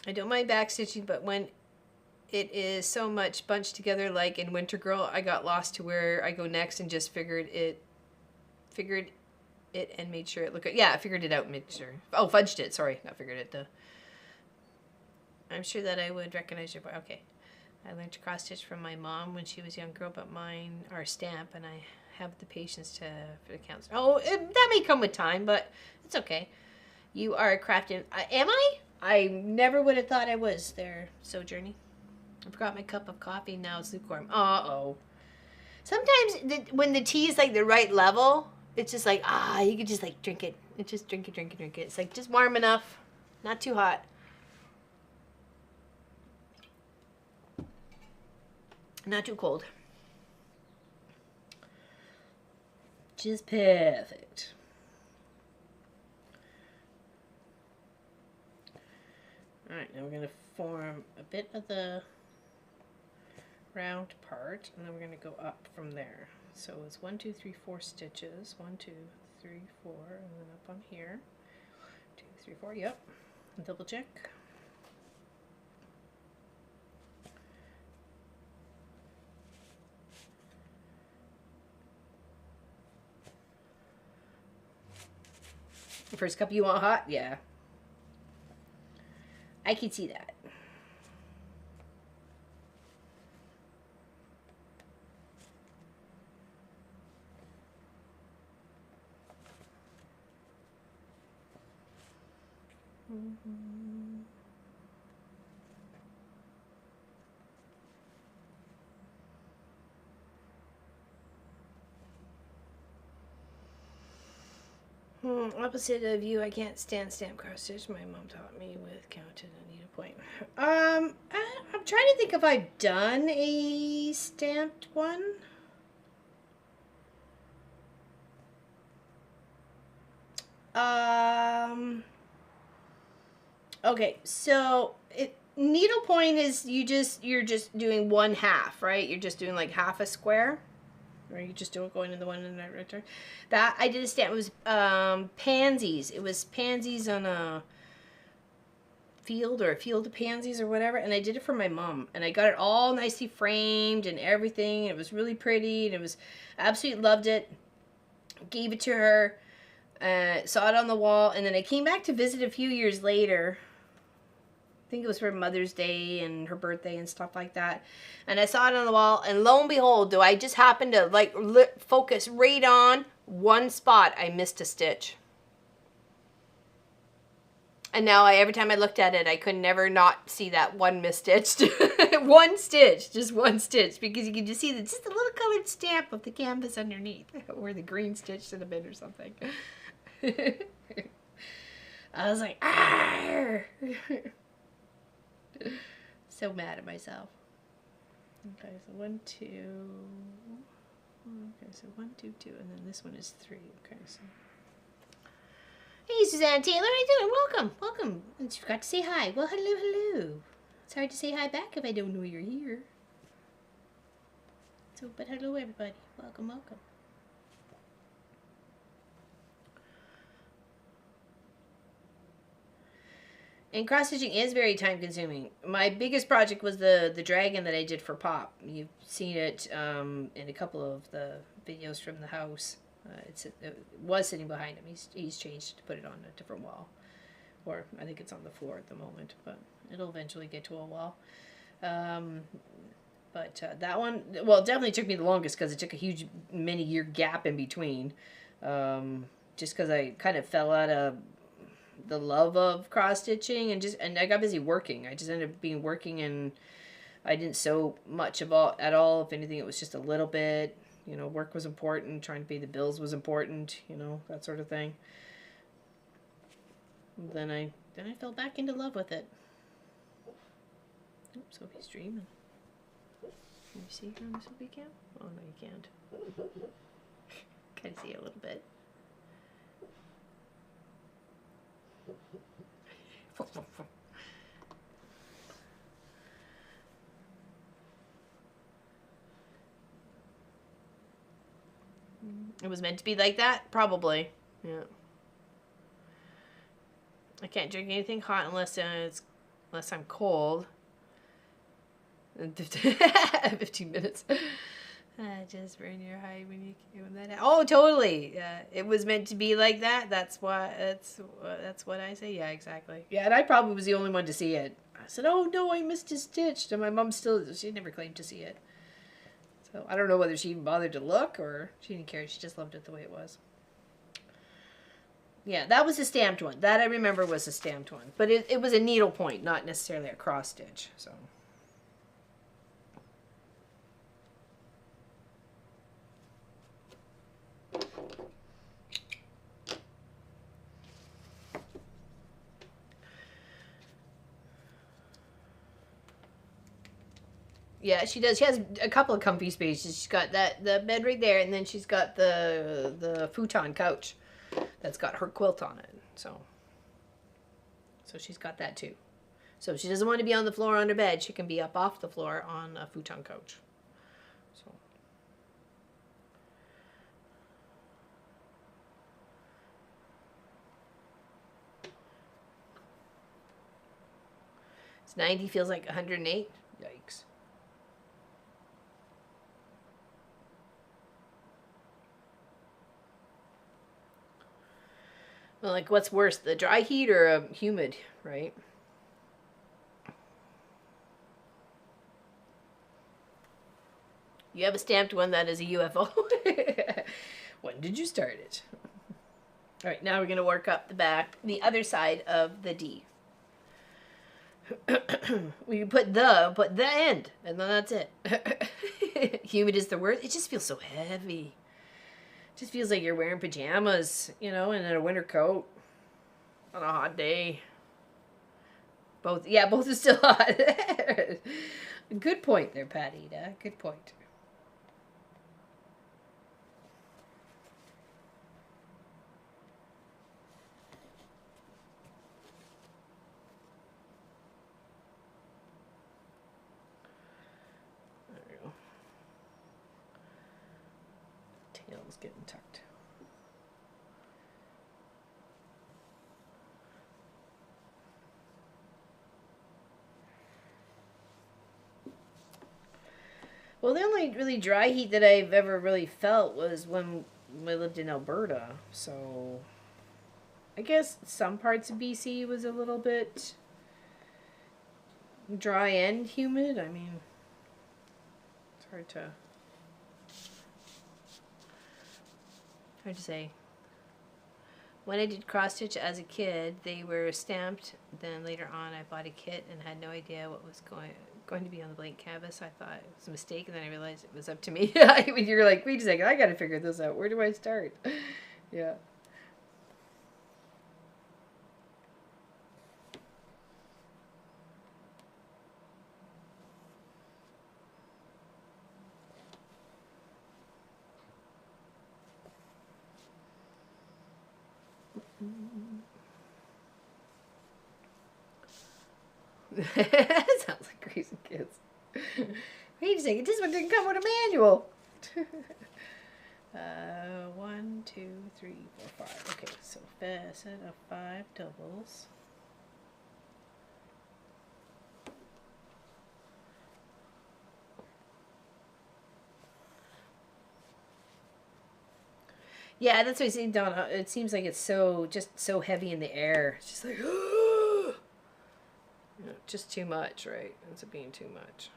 I don't mind backstitching, but when it is so much bunched together like in Winter Girl, I got lost to where I go next and just figured it and made sure it looked good. Yeah, I figured it out and made sure. Oh, fudged it. Sorry, not figured it. I'm sure that I would recognize your boy. Okay. I learned to cross stitch from my mom when she was a young girl, but mine are stamp, and I have the patience for the counts. Oh, that may come with time, but it's okay. You are a crafting. Am I? I never would have thought I was there, Sojourney. I forgot my cup of coffee. Now it's lukewarm. Uh-oh. Sometimes when the tea is like the right level, it's just like, you could just like drink it. It's just drink it. It's like just warm enough. Not too hot. Not too cold. Just perfect. Alright, now we're going to form a bit of the round part, and then we're going to go up from there. So it's 1, 2, 3, 4 stitches. 1, 2, 3, 4, and then up on here. 2, 3, 4, yep. And double check. First cup you want hot? Yeah. I can see that. Opposite of you, I can't stand stamp cross stitch. My mom taught me with counted and needlepoint. I'm trying to think if I've done a stamped one. Okay, so needlepoint is you're just doing 1/2, right? You're just doing like half a square. Or you just do it going in the one in the right turn. That I did a stamp. It was pansies. It was pansies on a field or a field of pansies or whatever, and I did it for my mom, and I got it all nicely framed and everything. It was really pretty, and it was absolutely loved it. Gave it to her, saw it on the wall, and then I came back to visit a few years later. I think it was for Mother's Day and her birthday and stuff like that. And I saw it on the wall, and lo and behold, do I just happen to like focus right on one spot. I missed a stitch. And now every time I looked at it, I could never not see that one misstitched. One stitch, just one stitch, because you can just see just a little colored stamp of the canvas underneath, where the green stitch should have been or something. I was like, ah! So mad at myself. Okay, so 1, 2. Okay, so 1, 2, 2, and then this one is 3. Okay, so. Hey, Suzanne Taylor, how you doing? Welcome, welcome. I forgot to say hi. Well, hello, hello. It's hard to say hi back if I don't know you're here. So, but hello, everybody. Welcome, welcome. And cross-stitching is very time-consuming. My biggest project was the dragon that I did for Pop. You've seen it in a couple of the videos from the house. It was sitting behind him. He's changed to put it on a different wall. Or I think it's on the floor at the moment, but it'll eventually get to a wall. But that one, well, it definitely took me the longest because it took a huge many-year gap in between. Just because I kind of fell out of the love of cross-stitching and I got busy working. I just ended up working, and I didn't sew much at all. If anything, it was just a little bit. You know, work was important, trying to pay the bills was important, you know, that sort of thing. Then I fell back into love with it. Oops, Sophie's dreaming. Can you see her on the Sophie cam? Oh, no, you can't. Kind of see it a little bit. It was meant to be like that? Probably. Yeah. I can't drink anything hot unless I'm cold. 15 minutes. Just burn your hide when you when that. Oh, totally. It was meant to be like that. That's what I say. Yeah, exactly. Yeah, and I probably was the only one to see it. I said, "Oh no, I missed a stitch," and my mom she never claimed to see it. So I don't know whether she even bothered to look or she didn't care. She just loved it the way it was. Yeah, that was a stamped one. That I remember was a stamped one. But it was a needle point, not necessarily a cross stitch. So. Yeah, she does. She has a couple of comfy spaces. She's got the bed right there, and then she's got the futon couch that's got her quilt on it. So she's got that too. So if she doesn't want to be on the floor on her bed, she can be up off the floor on a futon couch. So. It's 90, feels like 108. Yikes. Well, like, what's worse, the dry heat or a humid, right? You have a stamped one that is a UFO. When did you start it? All right, now we're going to work up the other side of the D. We put the end, and then that's it. Humid is the worst. It just feels so heavy. Just feels like you're wearing pajamas, you know, and then a winter coat on a hot day. Both are still hot. Good point there, Patty. Good point. There we go. Tail's getting tucked. Well, the only really dry heat that I've ever really felt was when I lived in Alberta. So I guess some parts of BC was a little bit dry and humid. I mean, it's hard to say. When I did cross stitch as a kid, they were stamped. Then later on, I bought a kit and had no idea what was going to be on the blank canvas. I thought it was a mistake, and then I realized it was up to me. When you're like, wait a second, I got to figure this out. Where do I start? Yeah. Sounds like crazy kids. Wait a second, this one didn't come with a manual. 1, 2, 3, 4, 5. Okay, so a set of 5 doubles. Yeah, that's what I see, Donna. It seems like it's just so heavy in the air. It's just like, just too much, right? Ends up being too much.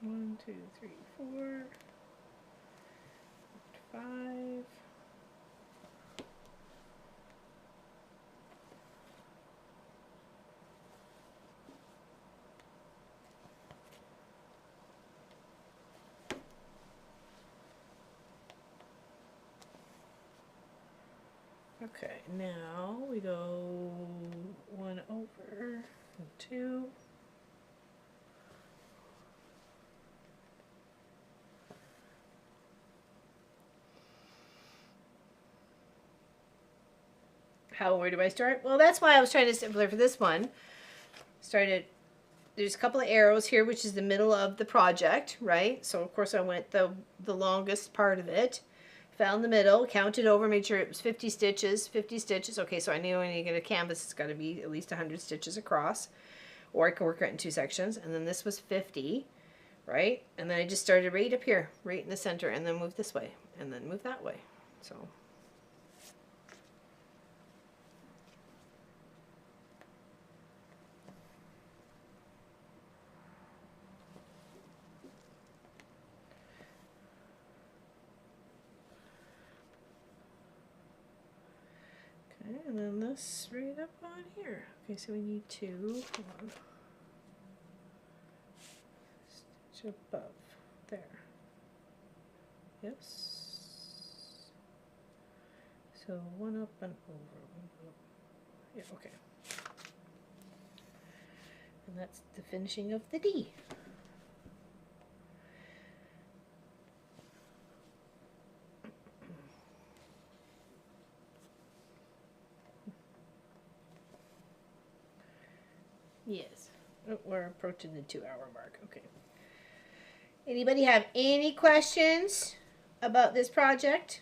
One, 2, 3, 4, 5. Okay, now we go 1 over, 2. Where do I start? Well, that's why I was trying to simpler for this one. There's a couple of arrows here, which is the middle of the project, right? So of course I went the longest part of it. Found the middle, counted over, made sure it was 50 stitches. Okay, so I knew when you get a canvas, it's got to be at least 100 stitches across. Or I can work it in 2 sections. And then this was 50, right? And then I just started right up here, right in the center, and then moved this way, and then moved that way. So... and then this right up on here. Okay, so we need 2. Hold on. Stitch above. There. Yes. So 1 up and over. 1 up. Yeah, okay. And that's the finishing of the D. Yes. Oh, we're approaching the 2-hour mark. Okay. Anybody have any questions about this project?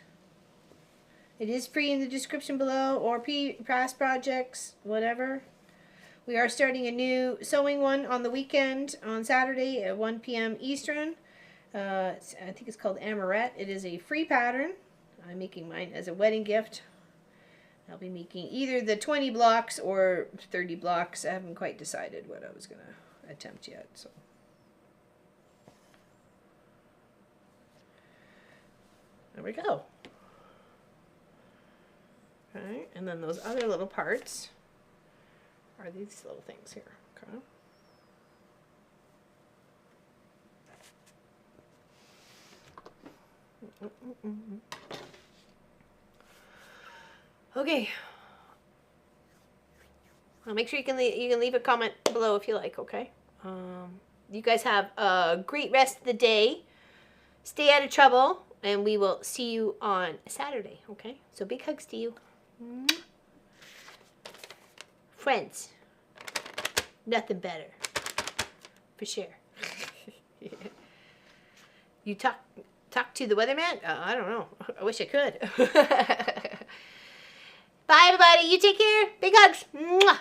It is free in the description below, or past projects, whatever. We are starting a new sewing one on the weekend on Saturday at 1 p.m. Eastern. I think it's called Amoret. It is a free pattern. I'm making mine as a wedding gift. I'll be making either the 20 blocks or 30 blocks. I haven't quite decided what I was going to attempt yet. So, there we go. Okay, and then those other little parts are these little things here. Okay. Okay. Well, make sure you can leave a comment below if you like. Okay. You guys have a great rest of the day. Stay out of trouble, and we will see you on Saturday. Okay. So big hugs to you. Friends. Nothing better. for sure. You talk to the weatherman? I don't know. I wish I could. Bye, everybody. You take care. Big hugs. Mwah.